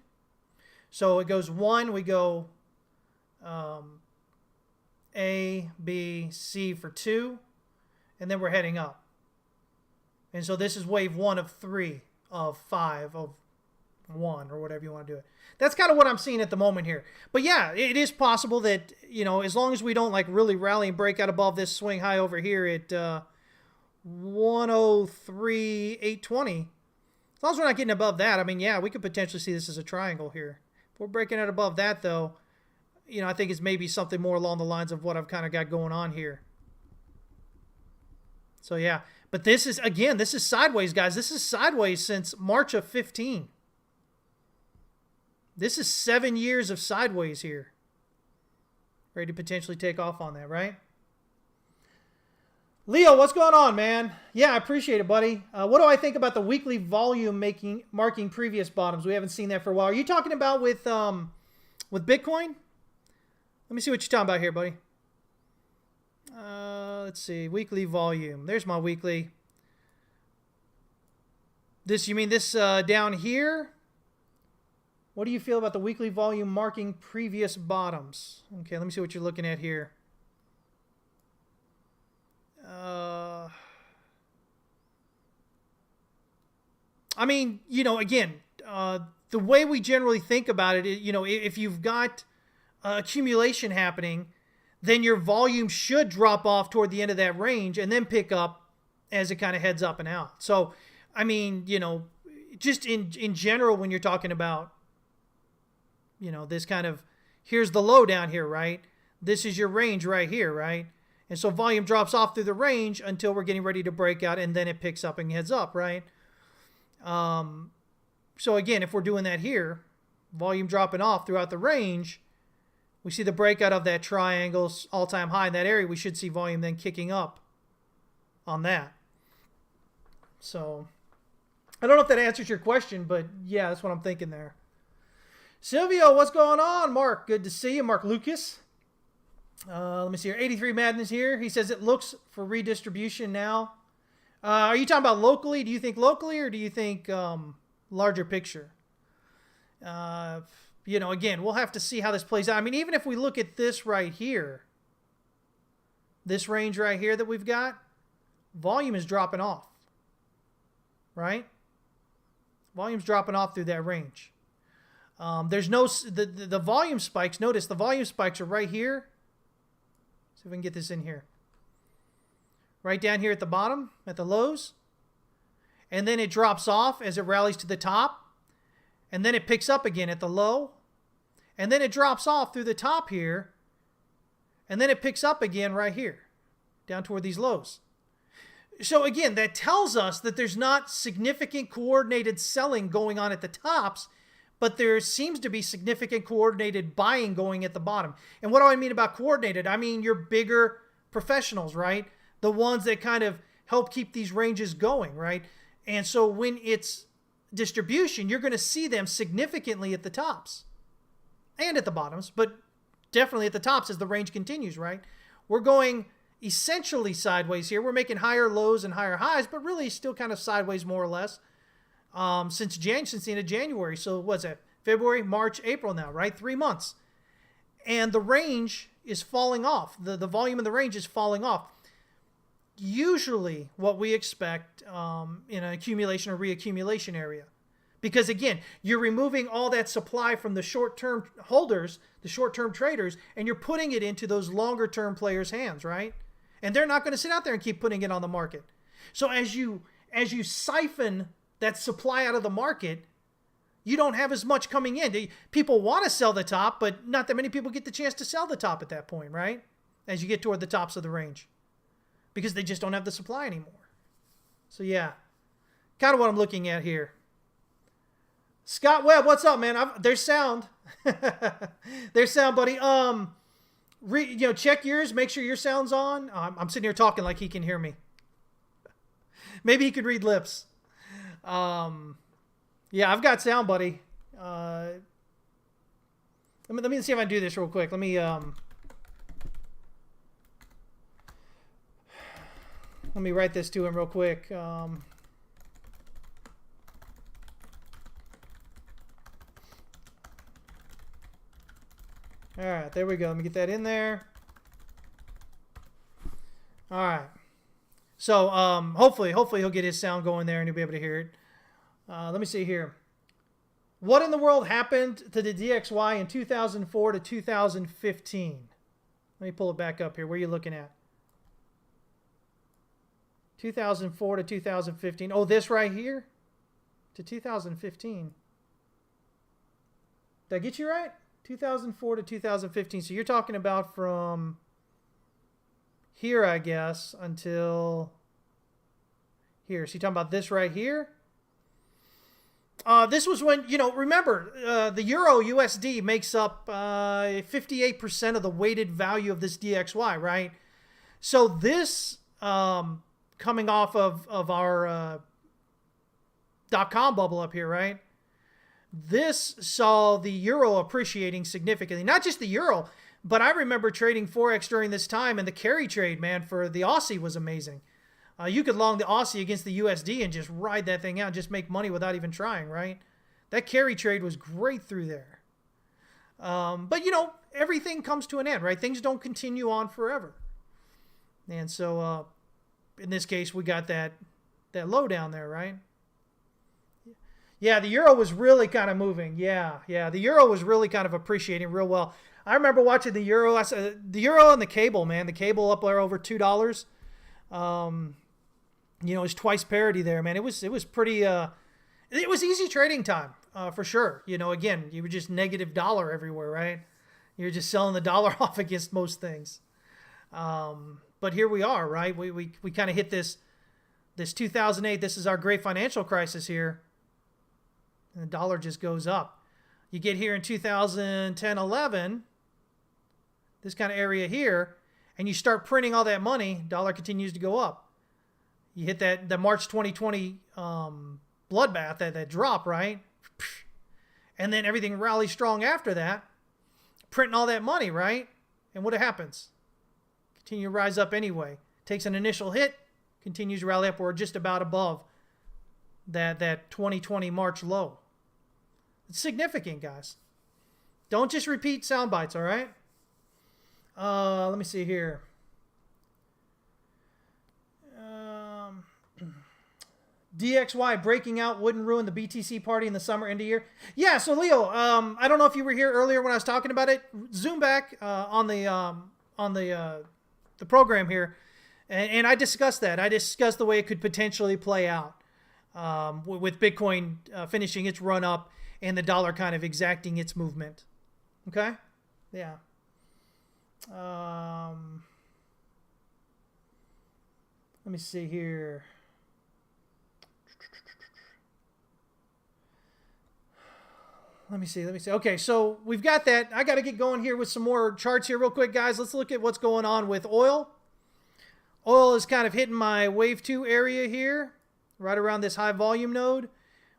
So it goes 1, we go A, B, C for 2. And then we're heading up. And so this is wave 1 of 3, of 5, of 1, or whatever you want to do it. That's kind of what I'm seeing at the moment here. But yeah, it is possible that, as long as we don't really rally and break out above this swing high over here at 103,820, as long as we're not getting above that, yeah, we could potentially see this as a triangle here. If we're breaking out above that, though, I think it's maybe something more along the lines of what I've kind of got going on here. So yeah, but this is sideways, guys. This is sideways since March of 15. This is 7 years of sideways here. Ready to potentially take off on that, right? Leo, what's going on, man? Yeah, I appreciate it, buddy. What do I think about the weekly volume marking previous bottoms? We haven't seen that for a while. Are you talking about with Bitcoin? Let me see what you're talking about here, buddy. Let's see, weekly volume. There's my weekly. You mean this down here? What do you feel about the weekly volume marking previous bottoms? Okay, let me see what you're looking at here. Again, the way we generally think about it, if you've got accumulation happening, then your volume should drop off toward the end of that range and then pick up as it kind of heads up and out. So, I mean, just in general, when you're talking about, this kind of, here's the low down here, right? This is your range right here, right? And so volume drops off through the range until we're getting ready to break out, and then it picks up and heads up, right? So again, if we're doing that here, volume dropping off throughout the range, we see the breakout of that triangle all-time high in that area. We should see volume then kicking up on that. So I don't know if that answers your question, but yeah, that's what I'm thinking there. Silvio, what's going on? Mark, good to see you. Mark Lucas. Let me see here. 83 Madness here. He says it looks for redistribution now. Are you talking about locally? Do you think locally, or do you think larger picture? Again, we'll have to see how this plays out. I mean, even if we look at this right here, this range right here that we've got, volume is dropping off, right? Volume's dropping off through that range. There's no, the volume spikes, notice the volume spikes are right here. See if we can get this in here. Right down here at the bottom, at the lows. And then it drops off as it rallies to the top. And then it picks up again at the low. And then it drops off through the top here. And then it picks up again right here, down toward these lows. So again, that tells us that there's not significant coordinated selling going on at the tops, but there seems to be significant coordinated buying going at the bottom. And what do I mean about coordinated? I mean your bigger professionals, right? The ones that kind of help keep these ranges going, right? And so when it's distribution, you're going to see them significantly at the tops and at the bottoms, but definitely at the tops as the range continues, right? We're going essentially sideways here. We're making higher lows and higher highs, but really still kind of sideways more or less since the end of January. So what's that? February, March, April now, right? 3 months. And the range is falling off. The volume in the range is falling off. Usually what we expect in an accumulation or reaccumulation area. Because again, you're removing all that supply from the short-term holders, the short-term traders, and you're putting it into those longer-term players' hands, right? And they're not going to sit out there and keep putting it on the market. So as you siphon that supply out of the market, you don't have as much coming in. People want to sell the top, but not that many people get the chance to sell the top at that point, right? As you get toward the tops of the range. Because they just don't have the supply anymore. So yeah, kind of what I'm looking at here. Scott Webb, what's up, man? There's sound. There's sound, buddy. Check yours. Make sure your sound's on. I'm sitting here talking like he can hear me. Maybe he could read lips. Yeah, I've got sound, buddy. Let me see if I can do this real quick. Let me write this to him real quick. All right, there we go. Let me get that in there. All right. So hopefully he'll get his sound going there and he'll be able to hear it. Let me see here. What in the world happened to the DXY in 2004 to 2015? Let me pull it back up here. Where are you looking at? 2004 to 2015. Oh, this right here? To 2015. Did I get you right? 2004 to 2015. So you're talking about from here, I guess, until here. So you're talking about this right here? This was when, remember, the Euro USD makes up 58% of the weighted value of this DXY, right? So this, coming off of our .com bubble up here, right? This saw the euro appreciating significantly. Not just the euro, but I remember trading Forex during this time, and the carry trade, man, for the Aussie was amazing. You could long the Aussie against the USD and just ride that thing out, just make money without even trying, right? That carry trade was great through there. But, everything comes to an end, right? Things don't continue on forever. And so, in this case, we got that low down there, right? Yeah, the euro was really kind of moving. Yeah, the euro was really kind of appreciating real well. I remember watching the euro. I said the euro and the cable, man. The cable up there over $2. It's twice parity there, man. It was pretty. It was easy trading time for sure. Again, you were just negative dollar everywhere, right? You're just selling the dollar off against most things. But here we are, right? We kind of hit this 2008. This is our great financial crisis here. And the dollar just goes up. You get here in 2010, 11, this kind of area here, and you start printing all that money, dollar continues to go up. You hit the March 2020 bloodbath, that drop, right? And then everything rallies strong after that, printing all that money, right? And what happens? Continue to rise up anyway. Takes an initial hit, continues to rally up. We're just about above that 2020 March low. It's significant, guys. Don't just repeat sound bites, all right? Let me see here. DXY breaking out wouldn't ruin the BTC party in the summer end of year. Yeah, so Leo, I don't know if you were here earlier when I was talking about it. Zoom back on the program here, and I discussed that. I discussed the way it could potentially play out with Bitcoin finishing its run up and the dollar kind of exacting its movement. Okay? Yeah. Let me see here. Let me see. Okay, so we've got that. I got to get going here with some more charts here real quick, guys. Let's look at what's going on with oil. Oil is kind of hitting my wave 2 area here, right around this high volume node.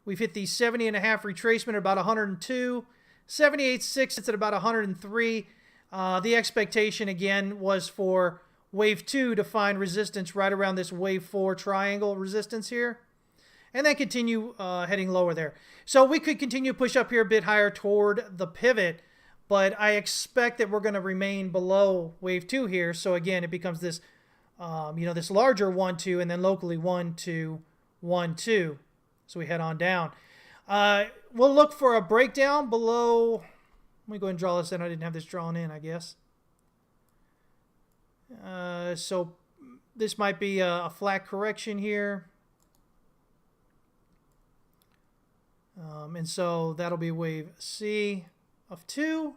We've hit the 70.5 retracement at about 102. 78.6, it's at about 103. The expectation, again, was for wave 2 to find resistance right around this wave 4 triangle resistance here. And then continue heading lower there. So we could continue to push up here a bit higher toward the pivot, but I expect that we're going to remain below wave 2 here. So again, it becomes this, this larger 1-2, and then locally 1-2, 1-2. So we head on down. We'll look for a breakdown below. Let me go ahead and draw this in. I didn't have this drawn in, I guess. So this might be a flat correction here. And so that'll be wave C of 2.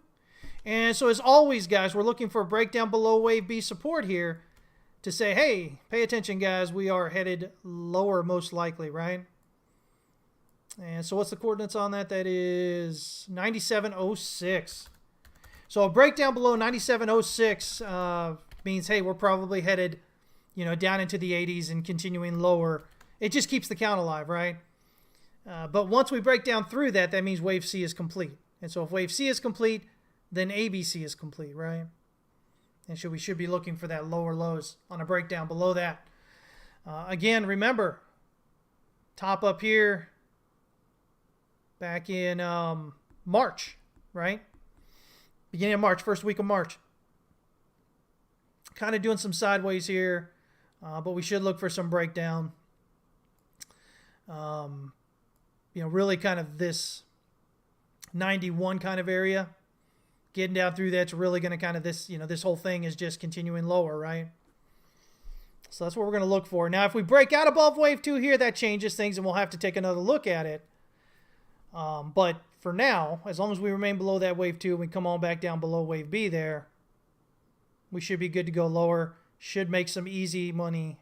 And so as always, guys, we're looking for a breakdown below wave B support here to say, hey, pay attention, guys. We are headed lower most likely, right? And so what's the coordinates on that? That is 97.06. So a breakdown below 97.06 means, hey, we're probably headed, down into the 80s and continuing lower. It just keeps the count alive, right? But once we break down through that, that means wave C is complete. And so if wave C is complete, then ABC is complete, right? And we should be looking for that lower lows on a breakdown below that. Again, remember, top up here back in March, right? Beginning of March, first week of March. Kind of doing some sideways here, but we should look for some breakdown. Really kind of this 91 kind of area. Getting down through that's really going to kind of this whole thing is just continuing lower, right? So that's what we're going to look for. Now, if we break out above wave 2 here, that changes things and we'll have to take another look at it. But for now, as long as we remain below that wave 2, we come on back down below wave B there, we should be good to go lower. Should make some easy money.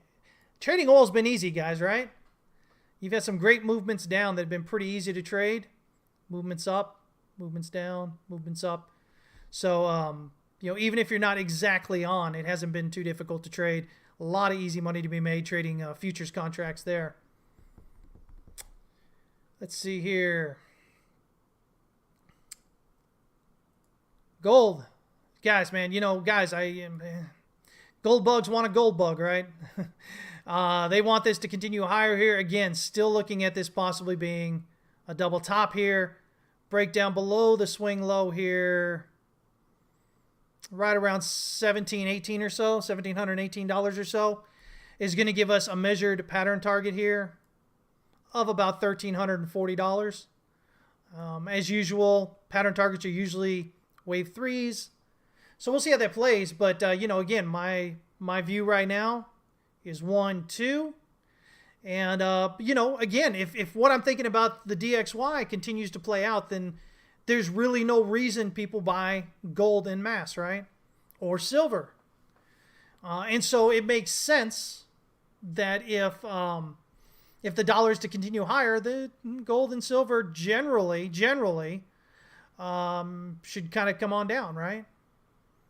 Trading oil's been easy, guys, right? You've had some great movements down that have been pretty easy to trade. Movements up, movements down, movements up. So, even if you're not exactly on, it hasn't been too difficult to trade. A lot of easy money to be made trading futures contracts there. Let's see here. Gold. Guys, man, gold bugs want a gold bug, right? They want this to continue higher here. Again, still looking at this possibly being a double top here. Break down below the swing low here. Right around $17.18 or so, $1,718 or so, is going to give us a measured pattern target here of about $1,340. As usual, pattern targets are usually wave threes. So we'll see how that plays. But, again, my view right now is 1, 2. And, again, if what I'm thinking about the DXY continues to play out, then there's really no reason people buy gold en masse, right? Or silver. And so it makes sense that if the dollar is to continue higher, the gold and silver generally should kind of come on down, right?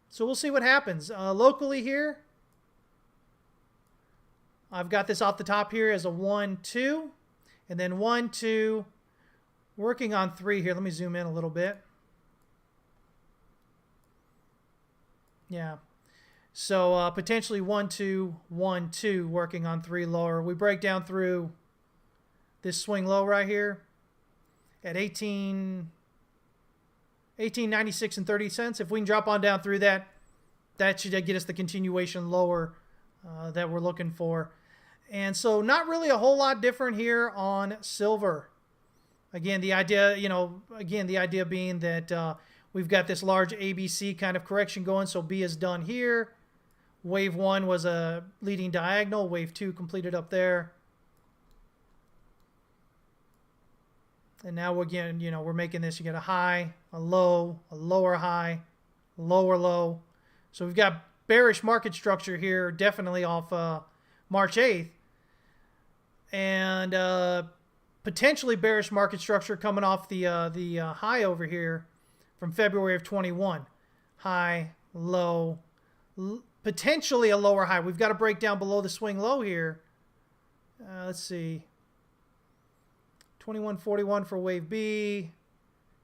So we'll see what happens. Locally here, I've got this off the top here as a 1, 2, and then 1, 2, working on 3 here. Let me zoom in a little bit. Yeah. So potentially 1, 2, 1, 2, working on 3 lower. We break down through this swing low right here at 18.96 and 30 cents. If we can drop on down through that, that should get us the continuation lower that we're looking for. And so not really a whole lot different here on silver. Again, the idea being that we've got this large ABC kind of correction going. So B is done here. Wave 1 was a leading diagonal. Wave 2 completed up there. And now again, we're making this. You get a high, a low, a lower high, lower low. So we've got bearish market structure here, definitely off March 8th. And potentially bearish market structure coming off the high over here from February of 21. High, low, potentially a lower high. We've got to break down below the swing low here. Let's see. 2141 for wave B.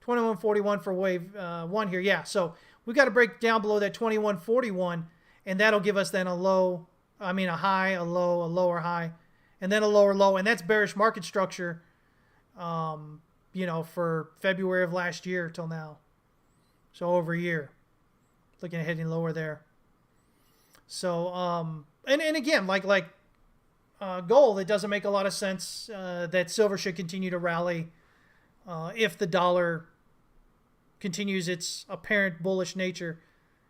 2141 for wave 1 here. Yeah, so we've got to break down below that 2141, and that'll give us then a high, a low, a lower high, and then a lower low. And that's bearish market structure, for February of last year till now. So over a year. Looking at heading lower there. So, and again, like gold, it doesn't make a lot of sense that silver should continue to rally if the dollar continues its apparent bullish nature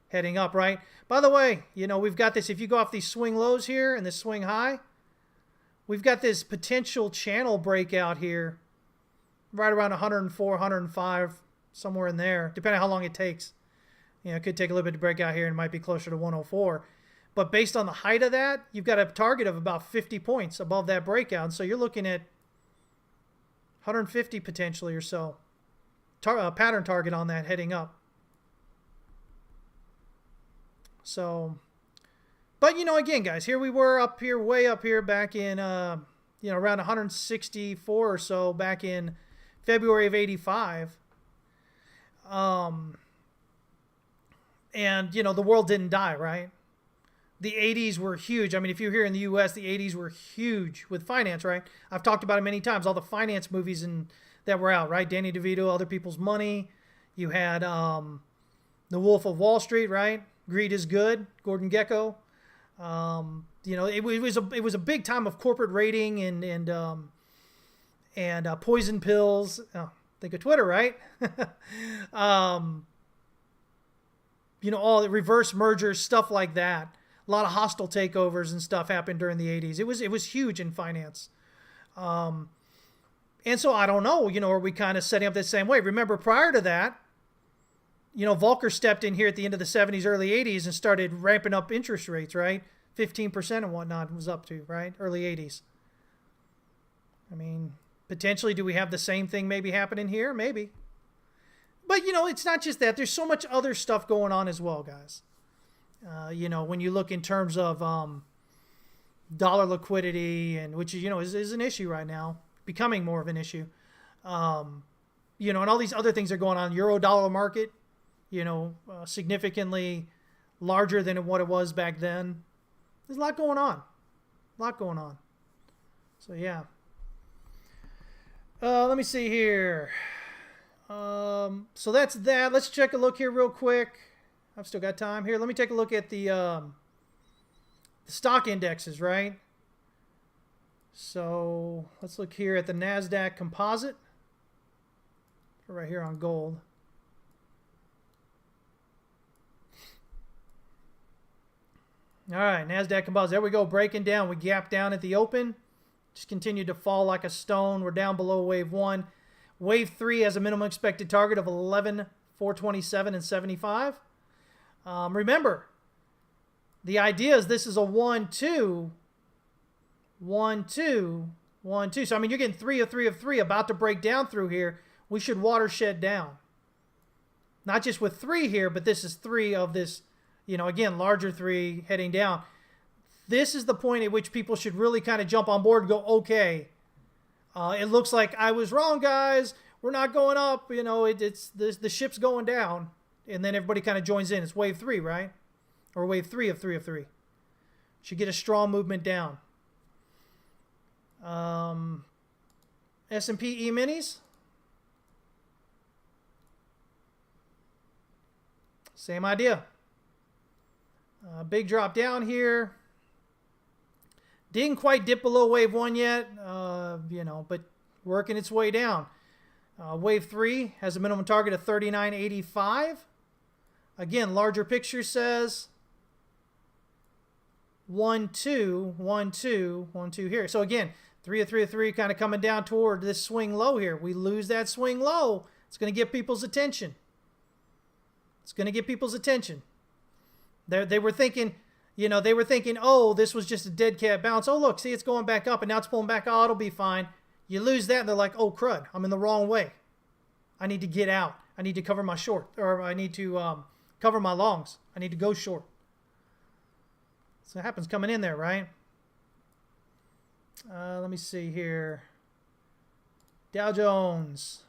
heading up, right? By the way, we've got this. If you go off these swing lows here and this swing high, we've got this potential channel breakout here right around 104, 105, somewhere in there, depending on how long it takes. It could take a little bit to break out here and it might be closer to 104. But based on the height of that, you've got a target of about 50 points above that breakout. And so you're looking at 150 potentially or so. Pattern target on that heading up. So, but again, guys, here we were up here, way up here back in, around 164 or so back in February of 85. And, the world didn't die, right? The 80s were huge. I mean, if you're here in the U.S., the 80s were huge with finance, right? I've talked about it many times, all the finance movies that were out, right? Danny DeVito, Other People's Money. You had The Wolf of Wall Street, right? Greed is Good, Gordon Gekko. It was a big time of corporate raiding and poison pills. Oh, think of Twitter, right? All the reverse mergers, stuff like that. A lot of hostile takeovers and stuff happened during the 80s. It was huge in finance. And so I don't know, are we kind of setting up the same way? Remember, prior to that, Volcker stepped in here at the end of the 70s, early 80s and started ramping up interest rates, right? 15% and whatnot was up to, right? Early 80s. I mean, potentially, do we have the same thing maybe happening here? Maybe. But, it's not just that. There's so much other stuff going on as well, guys. When you look in terms of dollar liquidity, and which, is an issue right now, becoming more of an issue. And all these other things are going on. Euro dollar market, significantly larger than what it was back then. There's a lot going on. So, yeah. Let me see here. So that's that. Let's check a look here real quick. I've still got time here. Let me take a look at the stock indexes, right? So let's look here at the NASDAQ composite. Right here on gold. All right, NASDAQ composite. There we go, breaking down. We gapped down at the open. Just continued to fall like a stone. We're down below wave 1. Wave 3 has a minimum expected target of 11,427 and 75. Remember, the idea is this is a 1, 2, 1, 2, 1, 2. So, I mean, you're getting 3 of 3 of 3 about to break down through here. We should watershed down. Not just with 3 here, but this is 3 of this, again, larger 3 heading down. This is the point at which people should really kind of jump on board and go, okay, it looks like I was wrong, guys. We're not going up. The ship's going down. And then everybody kind of joins in. It's wave 3, right? Or wave 3 of 3 of 3. Should get a strong movement down. S&P E-minis. Same idea. Big drop down here. Didn't quite dip below wave 1 yet, but working its way down. Wave 3 has a minimum target of 39.85. Again, larger picture says 1, 2, 1, 2, 1, 2 here. So again, 3 of 3 of 3 kind of coming down toward this swing low here. We lose that swing low. It's going to get people's attention. It's going to get people's attention. They were thinking, oh, this was just a dead cat bounce. Oh, look, see, it's going back up, and now it's pulling back. Oh, it'll be fine. You lose that, and they're like, oh, crud, I'm in the wrong way. I need to get out. I need to cover my short, or I need to cover my longs. I need to go short. So it happens coming in there, right? Let me see here. Dow Jones.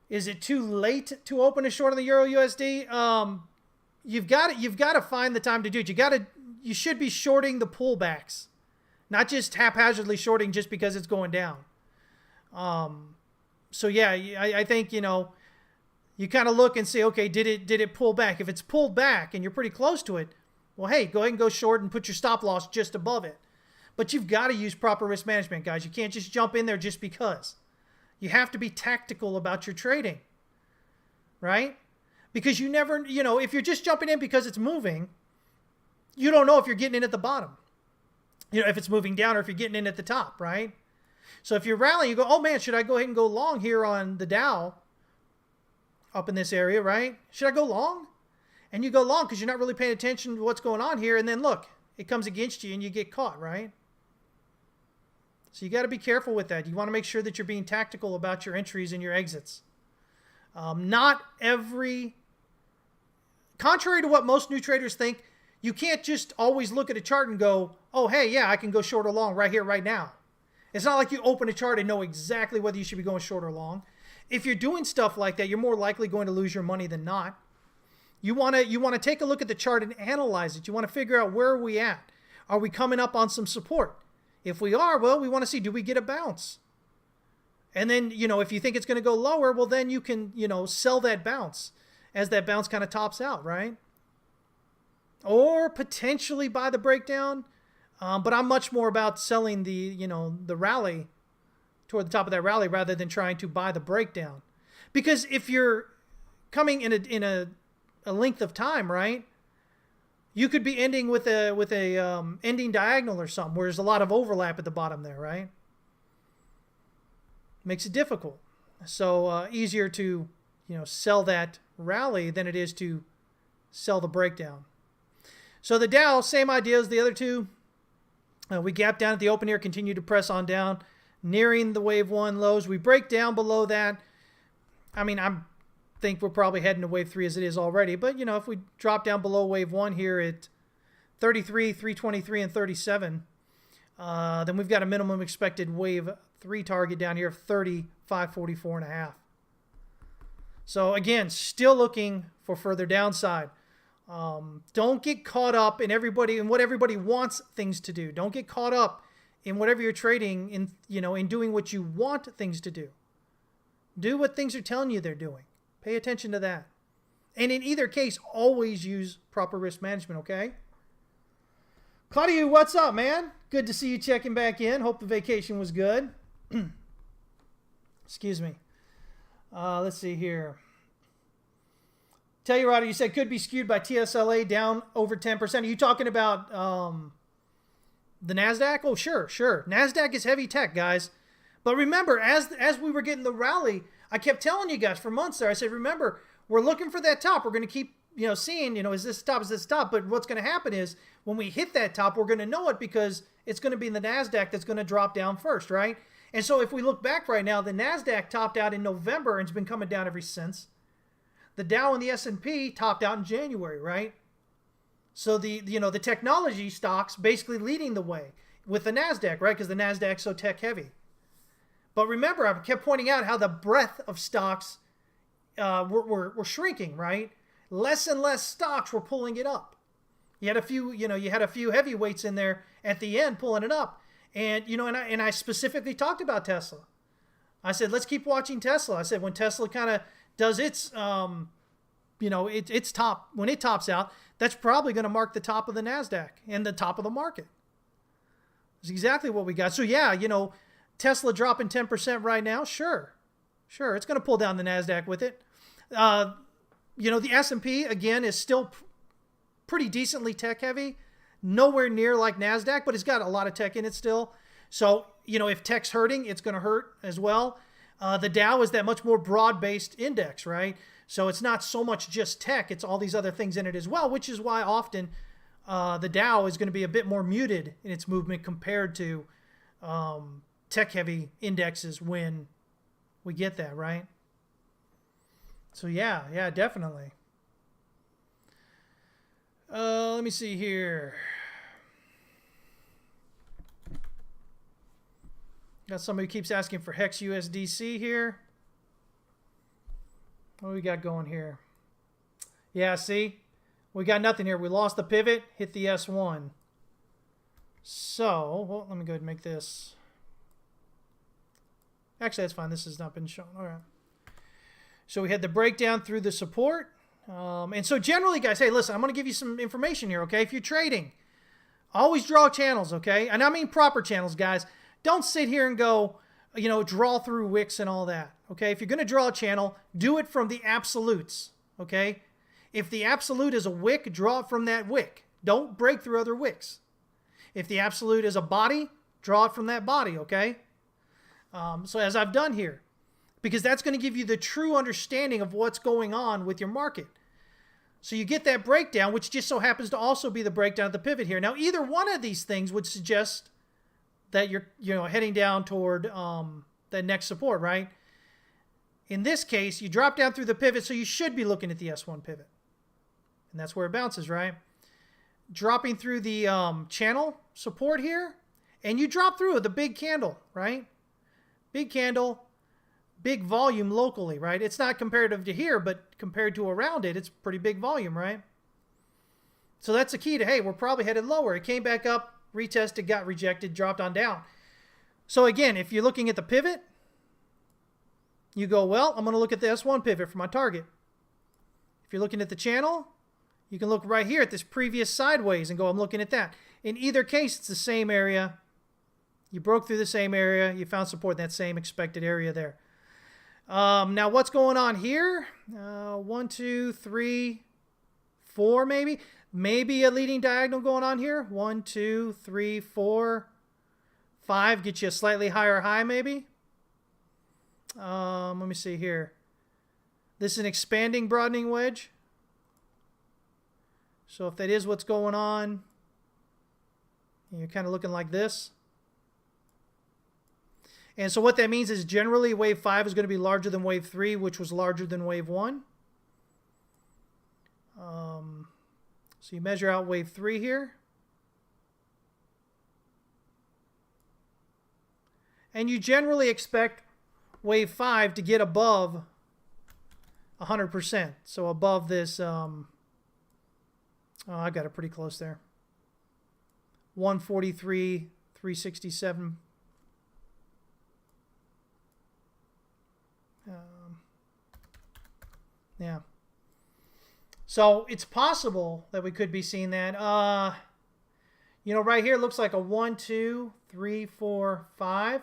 Is it too late to open a short on the Euro USD? You've got to find the time to do it. You should be shorting the pullbacks, not just haphazardly shorting just because it's going down. So yeah, I think you kind of look and say, okay, did it pull back? If it's pulled back and you're pretty close to it, well, hey, go ahead and go short and put your stop loss just above it. But you've got to use proper risk management, guys. You can't just jump in there just because. You have to be tactical about your trading, right? Because you never, if you're just jumping in because it's moving, you don't know if you're getting in at the bottom. If it's moving down or if you're getting in at the top, right? So if you're rallying, you go, oh man, should I go ahead and go long here on the Dow up in this area, right? Should I go long? And you go long because you're not really paying attention to what's going on here. And then look, it comes against you and you get caught, right? So you got to be careful with that. You want to make sure that you're being tactical about your entries and your exits. Contrary to what most new traders think, you can't just always look at a chart and go, oh, hey, yeah, I can go short or long right here, right now. It's not like you open a chart and know exactly whether you should be going short or long. If you're doing stuff like that, you're more likely going to lose your money than not. You want to take a look at the chart and analyze it. You want to figure out where are we at. Are we coming up on some support? If we are, well, we want to see, do we get a bounce? And then, if you think it's going to go lower, well, then you can, sell that bounce as that bounce kind of tops out, right? Or potentially buy the breakdown. But I'm much more about selling the rally toward the top of that rally rather than trying to buy the breakdown. Because if you're coming in a length of time, right? You could be ending with a ending diagonal or something where there's a lot of overlap at the bottom there, right? Makes it difficult. So easier to sell that rally than it is to sell the breakdown. So the Dow, same idea as the other two. We gap down at the open here, continue to press on down, nearing the wave 1 lows. We break down below that. I mean, I think we're probably heading to wave 3 as it is already. But, if we drop down below wave 1 here at 33, 323, and 37, then we've got a minimum expected wave 3 target down here of 3544.5. So, again, still looking for further downside. Don't get caught up in what everybody wants things to do. Don't get caught up in whatever you're trading in doing what you want things to do. Do what things are telling you they're doing. Pay attention to that. And in either case, always use proper risk management, okay? Claudio, what's up, man? Good to see you checking back in. Hope the vacation was good. Excuse me. Let's see here. Tell you, Ryder, you said could be skewed by TSLA down over 10%. Are you talking about the NASDAQ? Oh, sure. NASDAQ is heavy tech, guys. But remember, as we were getting the rally, I kept telling you guys for months there, I said, remember, we're looking for that top. We're going to keep, seeing, is this top? But what's going to happen is when we hit that top, we're going to know it because it's going to be in the NASDAQ that's going to drop down first, right? And so if we look back right now, the NASDAQ topped out in November and it's been coming down ever since. The Dow and the S&P topped out in January, right? So the technology stocks basically leading the way with the NASDAQ, right? Because the NASDAQ's so tech heavy. But remember, I kept pointing out how the breadth of stocks were shrinking, right? Less and less stocks were pulling it up. You had a few heavyweights in there at the end pulling it up. And I specifically talked about Tesla. I said, let's keep watching Tesla. I said, when Tesla kind of does its its top, when it tops out, that's probably going to mark the top of the NASDAQ and the top of the market. It's exactly what we got. So yeah, Tesla dropping 10% right now. Sure. It's going to pull down the NASDAQ with it. The S&P, again, is still pretty decently tech heavy. Nowhere near like NASDAQ, but it's got a lot of tech in it still. So, if tech's hurting, it's going to hurt as well. The Dow is that much more broad-based index, right? So it's not so much just tech. It's all these other things in it as well, which is why often the Dow is going to be a bit more muted in its movement compared to tech-heavy indexes when we get that, right? So yeah, definitely. Let me see here. Got somebody who keeps asking for Hex USDC here. What do we got going here? Yeah, see? We got nothing here. We lost the pivot, hit the S1. So, well, let me go ahead and make this. Actually, that's fine. This has not been shown. All right. So we had the breakdown through the support. And so generally, guys, hey, listen, I'm going to give you some information here, okay? If you're trading, always draw channels, okay? And I mean proper channels, guys. Don't sit here and go, draw through wicks and all that, okay? If you're going to draw a channel, do it from the absolutes, okay? If the absolute is a wick, draw it from that wick. Don't break through other wicks. If the absolute is a body, draw it from that body, okay? So as I've done here, because that's going to give you the true understanding of what's going on with your market. So you get that breakdown, which just so happens to also be the breakdown of the pivot here. Now, either one of these things would suggest that you're heading down toward that next support, right? In this case, you drop down through the pivot, so you should be looking at the S1 pivot. And that's where it bounces, right? Dropping through the channel support here, and you drop through the big candle, right? Big candle, big volume locally, right? It's not comparative to here, but compared to around it, it's pretty big volume, right? So that's the key to, hey, we're probably headed lower. It came back up, retested, got rejected, dropped on down. So again, if you're looking at the pivot, you go, well, I'm going to look at the S1 pivot for my target. If you're looking at the channel, you can look right here at this previous sideways and go, I'm looking at that. In either case, it's the same area. You broke through the same area. You found support in that same expected area there. Now, what's going on here? 1, 2, 3, 4 maybe. Maybe a leading diagonal going on here. 1, 2, 3, 4, 5. Get you a slightly higher high maybe. Let me see here. This is an expanding broadening wedge. So if that is what's going on, you're kind of looking like this. And so what that means is generally wave 5 is going to be larger than wave 3, which was larger than wave 1. So you measure out wave 3 here. And you generally expect wave 5 to get above 100%. So above this, oh, I got it pretty close there. 143, 367. Yeah. So it's possible that we could be seeing that. Right here looks like a 1, 2, 3, 4, 5.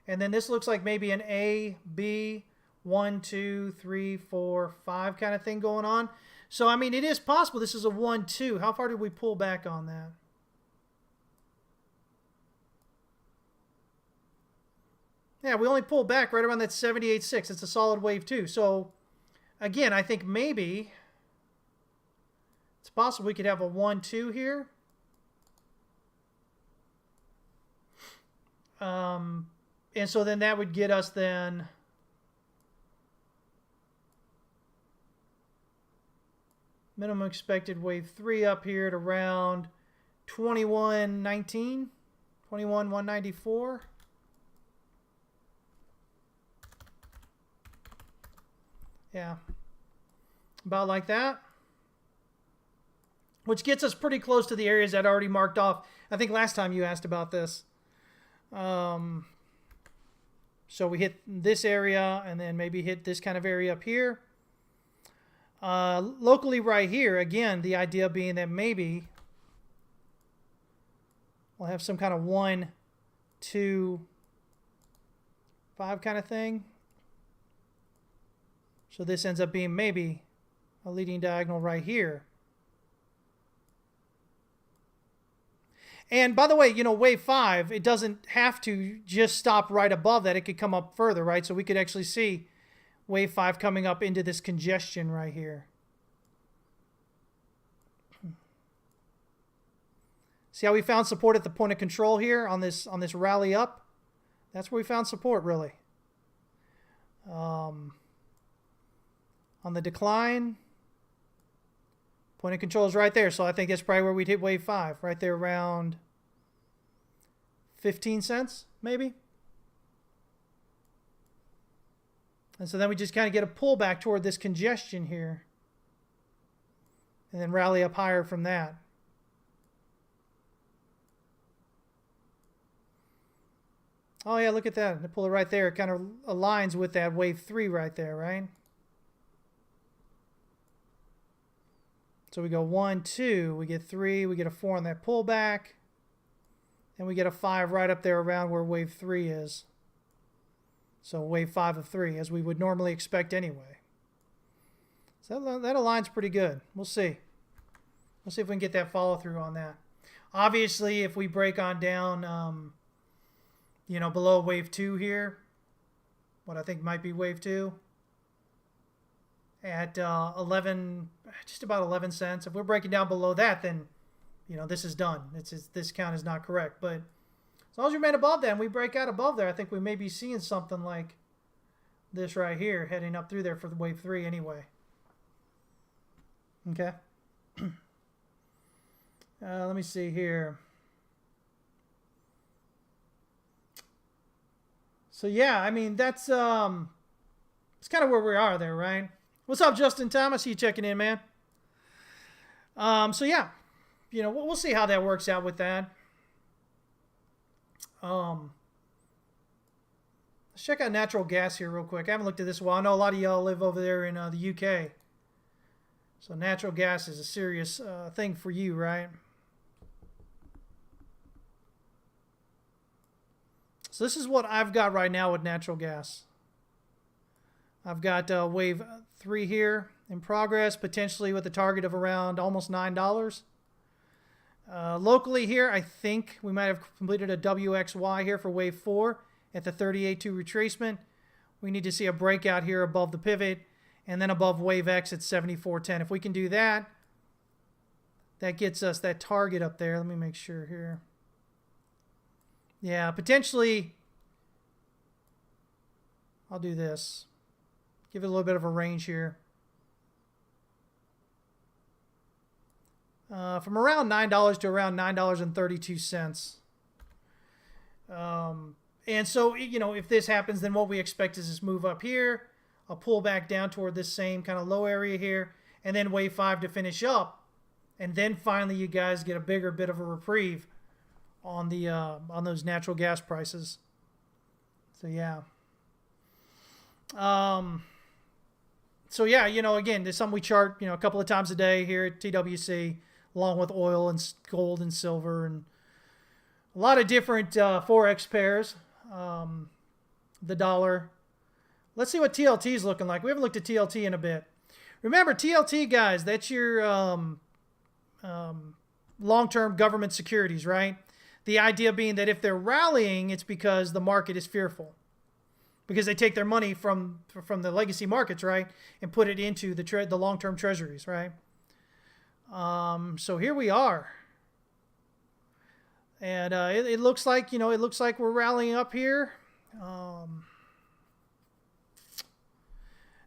And then this looks like maybe an A, B, 1, 2, 3, 4, 5 kind of thing going on. So, I mean, it is possible this is a 1, 2. How far did we pull back on that? Yeah, we only pulled back right around that 78.6. It's a solid wave too. So, again, I think maybe it's possible we could have a 1, 2 here. And so then that would get us then minimum expected wave 3 up here at around 21.19, 21.194. Yeah, about like that. Which gets us pretty close to the areas I'd already marked off. I think last time you asked about this. So we hit this area and then maybe hit this kind of area up here. Locally right here, again, the idea being that maybe we'll have some kind of 1, 2, 5 kind of thing. So this ends up being maybe a leading diagonal right here. And by the way, wave 5, it doesn't have to just stop right above that. It could come up further, right? So we could actually see wave 5 coming up into this congestion right here. See how we found support at the point of control here on this rally up? That's where we found support, really. On the decline, point of control is right there. So I think that's probably where we'd hit wave 5, right there around 15 cents, maybe. And so then we just kind of get a pullback toward this congestion here. And then rally up higher from that. Oh yeah, look at that. They pull it right there. It kind of aligns with that wave 3 right there, right? So we go 1, 2, we get 3, we get a 4 on that pullback. And we get a 5 right up there around where wave 3 is. So wave 5 of 3, as we would normally expect anyway. So that aligns pretty good. We'll see. We'll see if we can get that follow through on that. Obviously, if we break on down, below wave 2 here, what I think might be wave 2, at 11, just about 11 cents. If we're breaking down below that, then, this is done. This count is not correct. But as long as we remain above that and we break out above there, I think we may be seeing something like this right here heading up through there for the wave 3 anyway. Okay. Let me see here. So yeah, I mean, that's it's kind of where we are there, right? What's up, Justin Tom? I see you checking in, man. So yeah, we'll see how that works out with that. Let's check out natural gas here real quick. I haven't looked at this in a while. I know a lot of y'all live over there in the UK. So natural gas is a serious thing for you, right? So this is what I've got right now with natural gas. I've got wave 3 here in progress, potentially with a target of around almost $9. Locally here, I think we might have completed a WXY here for wave 4 at the 38.2 retracement. We need to see a breakout here above the pivot and then above wave X at 74.10. If we can do that, that gets us that target up there. Let me make sure here. Yeah, potentially, I'll do this. Give it a little bit of a range here. From around $9 to around $9.32. And so, if this happens, then what we expect is this move up here, a pull back down toward this same kind of low area here, and then wave 5 to finish up. And then finally you guys get a bigger bit of a reprieve on the on those natural gas prices. So yeah. So yeah, again, there's something we chart, a couple of times a day here at TWC. along with oil and gold and silver and a lot of different forex pairs. The dollar. Let's see what TLT is looking like. We haven't looked at TLT in a bit. Remember, TLT, guys, that's your long-term government securities, right? The idea being that if they're rallying, it's because the market is fearful. Because they take their money from the legacy markets, right, and put it into the long-term treasuries, right? So here we are. And it looks like, we're rallying up here.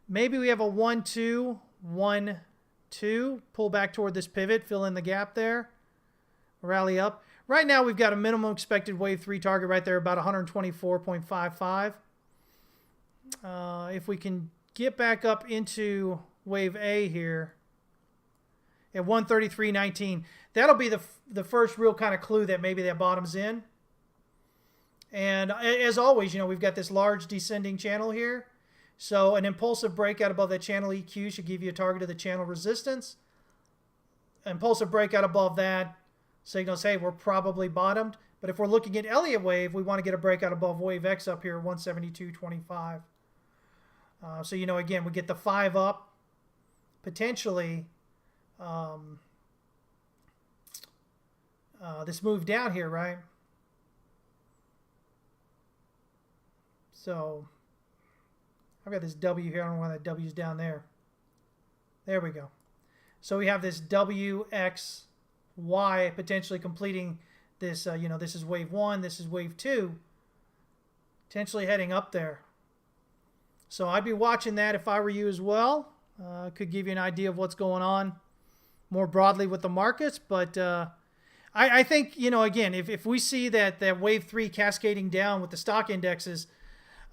Maybe we have a 1-2, 1-2, pull back toward this pivot, fill in the gap there, rally up. Right now, we've got a minimum expected wave 3 target right there, about 124.55. If we can get back up into wave A here at 133.19, that'll be the first real kind of clue that maybe that bottom's in. And as always, we've got this large descending channel here. So an impulsive breakout above that channel EQ should give you a target of the channel resistance. Impulsive breakout above that signals, hey, we're probably bottomed. But if we're looking at Elliott wave, we want to get a breakout above wave X up here, 172.25. So, again, we get the 5 up, potentially this move down here, right? So I've got this W here. I don't know why that W is down there. There we go. So we have this WXY potentially completing this, this is wave 1, this is wave 2, potentially heading up there. So I'd be watching that if I were you as well. Could give you an idea of what's going on more broadly with the markets. But I think, again, if we see that wave 3 cascading down with the stock indexes,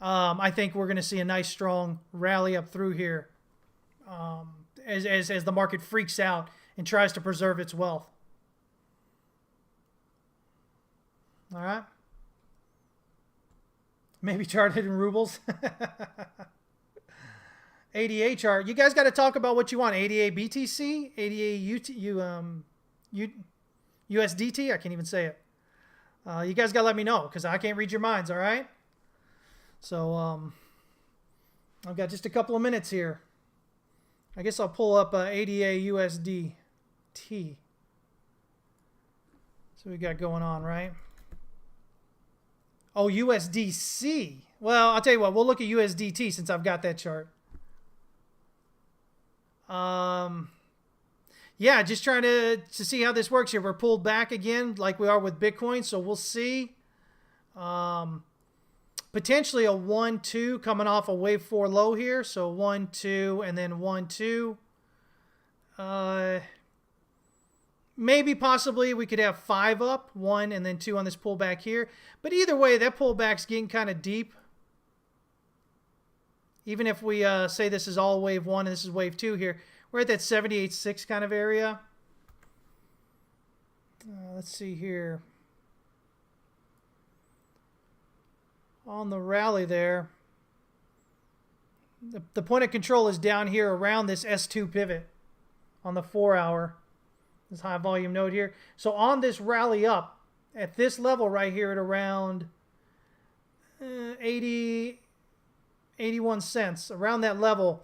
I think we're going to see a nice strong rally up through here as the market freaks out and tries to preserve its wealth. All right. Maybe charted in rubles. ADA chart. You guys got to talk about what you want. ADA BTC, ADA USDT. I can't even say it. You guys got to let me know because I can't read your minds. All right. So I've got just a couple of minutes here. I guess I'll pull up ADA USDT. So we got going on, right? Oh, USDC. Well, I'll tell you what. We'll look at USDT since I've got that chart. Yeah, just trying to see how this works here. We're pulled back again like we are with Bitcoin, so we'll see. Potentially a 1-2 coming off a wave 4 low here. So 1-2 and then 1-2. Maybe possibly we could have 5 up, 1 and then 2 on this pullback here. But either way, that pullback's getting kind of deep. Even if we say this is all wave 1 and this is wave 2 here, we're at that 78.6 kind of area. Let's see here. On the rally there, the point of control is down here around this S2 pivot on the 4-hour. This high volume node here. So on this rally up at this level right here at around 81 cents, around that level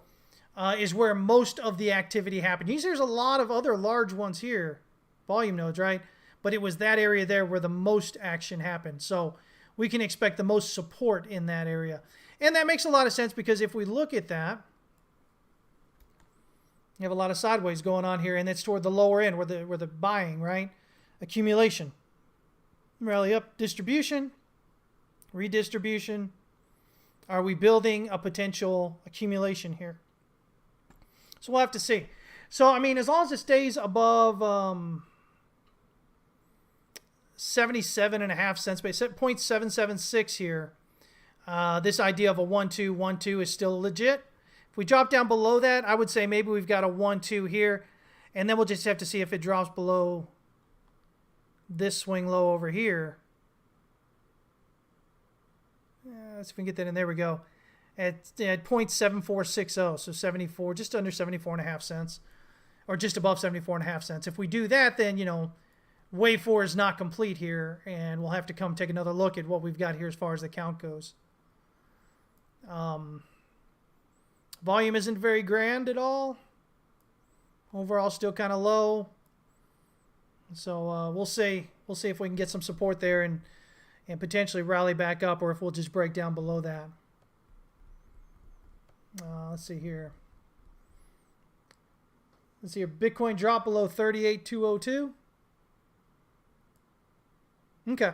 is where most of the activity happened. There's a lot of other large ones here, volume nodes, right? But it was that area there where the most action happened. So we can expect the most support in that area. And that makes a lot of sense because if we look at that, you have a lot of sideways going on here, and it's toward the lower end where the buying, right? Accumulation. Rally up, distribution, redistribution. Are we building a potential accumulation here? So we'll have to see. So, I mean, as long as it stays above 77.5 cents, 0.776 here, this idea of a 1-2, 1-2 is still legit. If we drop down below that, I would say maybe we've got a 1-2 here, and then we'll just have to see if it drops below this swing low over here. Let's see if we can get that in. There we go. At 0.7460, so 74, just under 74.5 cents. or just above 74.5 cents. If we do that, then, wave 4 is not complete here, and we'll have to come take another look at what we've got here as far as the count goes. Volume isn't very grand at all. Overall, still kind of low. So we'll see. We'll see if we can get some support there and potentially rally back up, or if we'll just break down below that. Let's see here. Let's see here. Bitcoin drop below 38,202. Okay.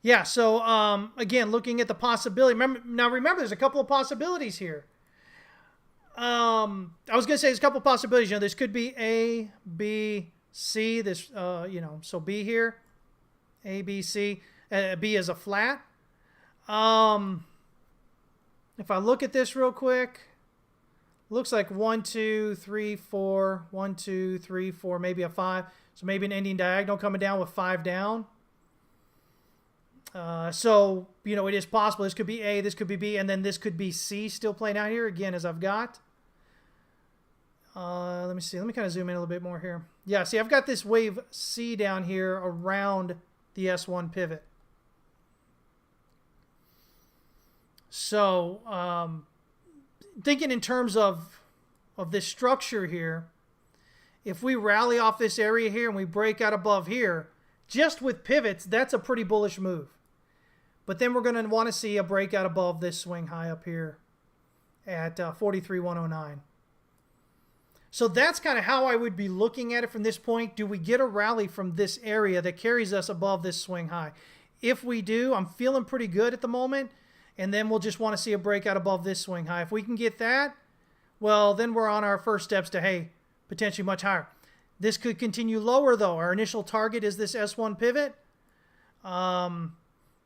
Yeah, so again, looking at the possibility. Remember, there's a couple of possibilities here. I was going to say there's a couple of possibilities. This could be A, B, C. This, so B here. A, B, C. B is a flat. If I look at this real quick, looks like 1, 2, 3, 4. 1, 2, 3, 4, maybe a 5. So maybe an ending diagonal coming down with 5 down. So, it is possible. This could be A, this could be B, and then this could be C still playing out here, again, as I've got. Let me see. Let me kind of zoom in a little bit more here. Yeah, see, I've got this wave C down here around the S1 pivot. So, thinking in terms of this structure here, if we rally off this area here and we break out above here, just with pivots, that's a pretty bullish move. But then we're going to want to see a breakout above this swing high up here at 43,109. So that's kind of how I would be looking at it from this point. Do we get a rally from this area that carries us above this swing high? If we do, I'm feeling pretty good at the moment. And then we'll just want to see a breakout above this swing high. If we can get that, well, then we're on our first steps to, hey, potentially much higher. This could continue lower, though. Our initial target is this S1 pivot.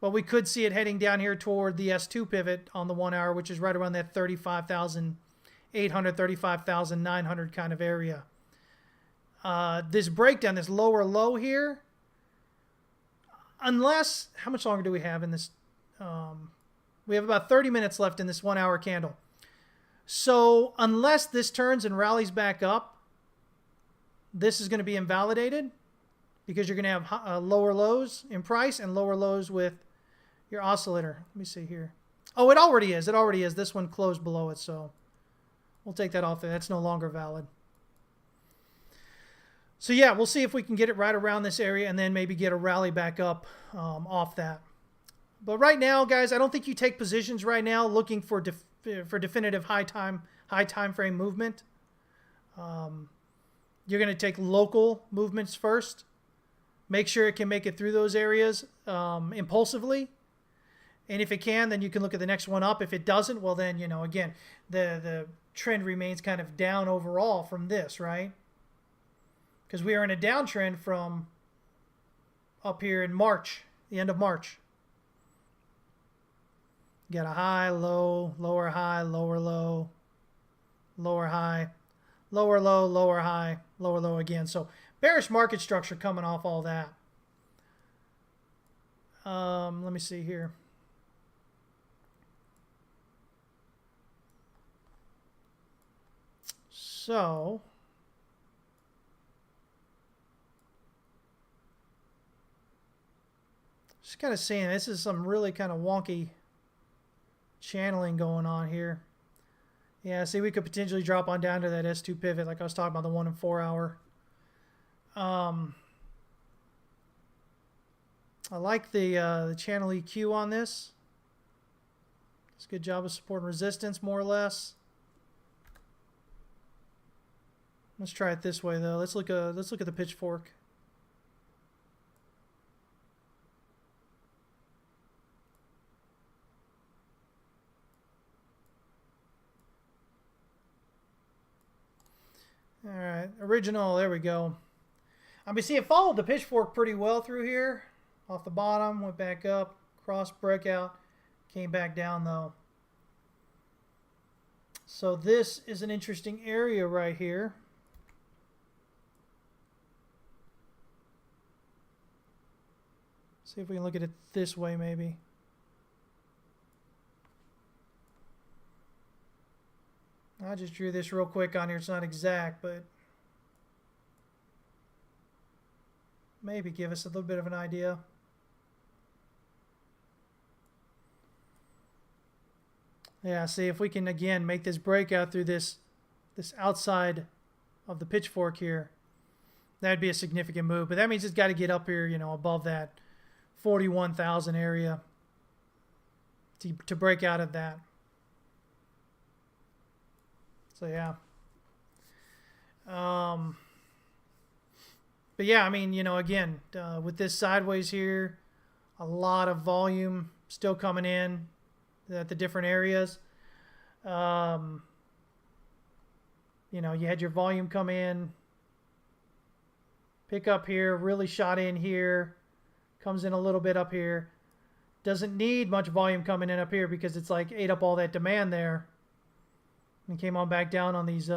But we could see it heading down here toward the S2 pivot on the 1 hour, which is right around that 35,800, 35,900 kind of area. This breakdown, this lower low here, unless, how much longer do we have in this? We have about 30 minutes left in this 1 hour candle. So unless this turns and rallies back up, this is going to be invalidated because you're going to have lower lows in price and lower lows with your oscillator. Let me see here. Oh, it already is. It already is. This one closed below it, so we'll take that off there. That's no longer valid. So yeah, we'll see if we can get it right around this area and then maybe get a rally back up off that. But right now, guys, I don't think you take positions right now looking for definitive high time frame movement. You're going to take local movements first. Make sure it can make it through those areas impulsively. And if it can, then you can look at the next one up. If it doesn't, well then, again, the trend remains kind of down overall from this, right? Because we are in a downtrend from up here in March, the end of March. You got a high, low, lower high, lower low, lower high, lower low, lower high, lower low again. So bearish market structure coming off all that. Let me see here. So just kind of seeing, this is some really kind of wonky channeling going on here. Yeah, see, we could potentially drop on down to that S2 pivot like I was talking about, the 1 and 4 hour. I like the channel EQ on this. It's a good job of support and resistance, more or less. Let's try it this way, though. Let's look at the pitchfork. All right, original, there we go. I mean, see, it followed the pitchfork pretty well through here. Off the bottom, went back up, cross breakout, came back down, though. So this is an interesting area right here. See if we can look at it this way, maybe. I just drew this real quick on here. It's not exact, but maybe give us a little bit of an idea. Yeah, see if we can again make this breakout through this outside of the pitchfork here. That'd be a significant move, but that means it's got to get up here, above that 41,000 area to break out of that. So yeah. But yeah, I mean, again, with this sideways here, a lot of volume still coming in at the different areas. You had your volume come in, pick up here, really shot in here, comes in a little bit up here. Doesn't need much volume coming in up here because it's like ate up all that demand there and came on back down on these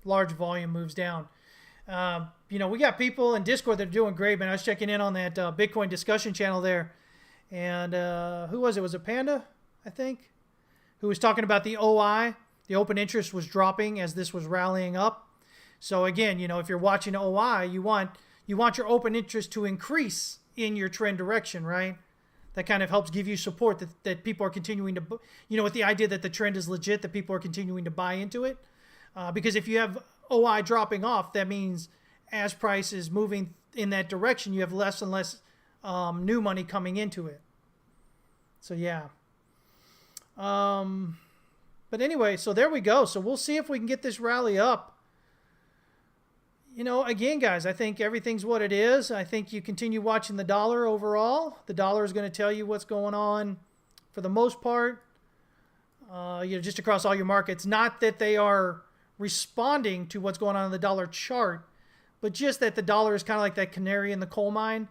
large volume moves down. We got people in Discord that are doing great, man. I was checking in on that Bitcoin discussion channel there. And who was it? Was it Panda, I think? Who was talking about the OI. The open interest was dropping as this was rallying up. So again, if you're watching OI, you want your open interest to increase in your trend direction, right? That kind of helps give you support that people are continuing to, with the idea that the trend is legit, that people are continuing to buy into it. Because if you have OI dropping off, that means as price is moving in that direction, you have less and less new money coming into it. So yeah. But anyway, so there we go. So we'll see if we can get this rally up. Again, guys, I think everything's what it is. I think you continue watching the dollar overall. The dollar is going to tell you what's going on for the most part, just across all your markets. Not that they are responding to what's going on in the dollar chart, but just that the dollar is kind of like that canary in the coal mine.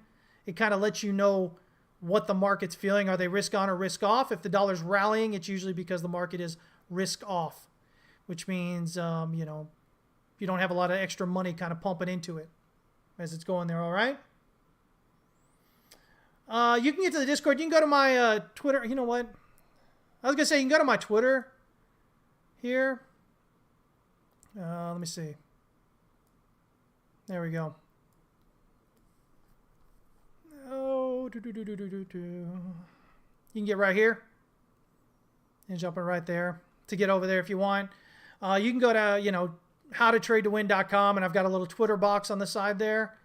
It kind of lets you know what the market's feeling. Are they risk on or risk off? If the dollar's rallying, it's usually because the market is risk off, which means, you don't have a lot of extra money kind of pumping into it as it's going there, all right? You can get to the Discord. You can go to my Twitter. You know what? I was going to say you can go to my Twitter here. Let me see. There we go. Oh, You can get right here and jumping right there to get over there if you want. You can go to, howtotradetowin.com, and I've got a little Twitter box on the side there.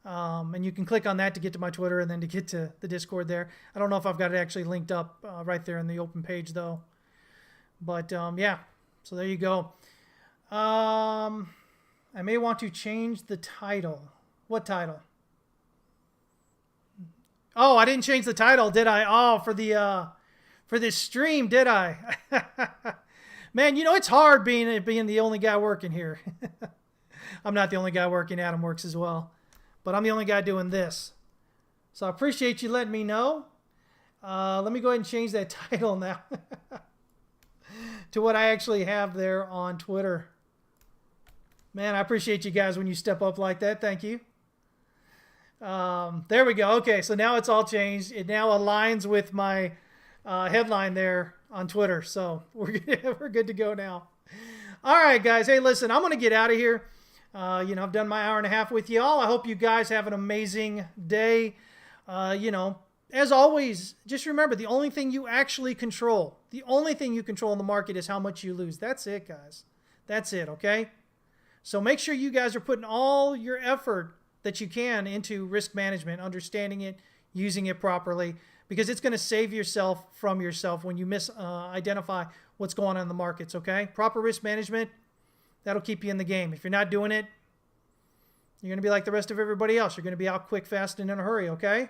And you can click on that to get to my Twitter and then to get to the Discord there. I don't know if I've got it actually linked up right there in the open page, though. But, yeah, so there you go. I may want to change the title. What title? Oh, I didn't change the title, did I? Oh, for this stream, did I? Man, it's hard being the only guy working here. I'm not the only guy working. Adam works as well. But I'm the only guy doing this. So I appreciate you letting me know. Let me go ahead and change that title now to what I actually have there on Twitter. Man, I appreciate you guys when you step up like that. Thank you. There we go. Okay, so now it's all changed. It now aligns with my headline there on Twitter. So we're good to go now. All right, guys. Hey, listen, I'm going to get out of here. I've done my hour and a half with y'all. I hope you guys have an amazing day. As always, just remember the only thing you actually control, the only thing you control in the market is how much you lose. That's it, guys. That's it, okay? So make sure you guys are putting all your effort that you can into risk management, understanding it, using it properly, because it's going to save yourself from yourself when you identify what's going on in the markets, okay? Proper risk management, that'll keep you in the game. If you're not doing it, you're going to be like the rest of everybody else. You're going to be out quick, fast, and in a hurry, okay?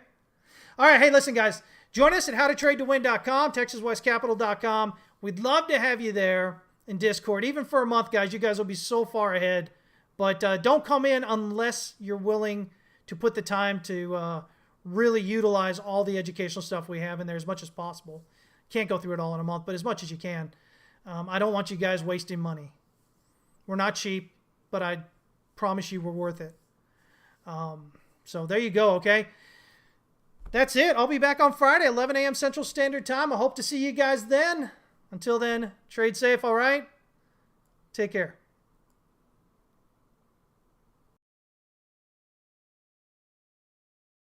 All right, hey, listen, guys. Join us at howtotradetowin.com, texaswestcapital.com. We'd love to have you there in Discord. Even for a month, guys, you guys will be so far ahead. But don't come in unless you're willing to put the time to really utilize all the educational stuff we have in there as much as possible. Can't go through it all in a month, but as much as you can. I don't want you guys wasting money. We're not cheap, but I promise you we're worth it. So there you go, okay? That's it. I'll be back on Friday, 11 a.m. Central Standard Time. I hope to see you guys then. Until then, trade safe, all right? Take care.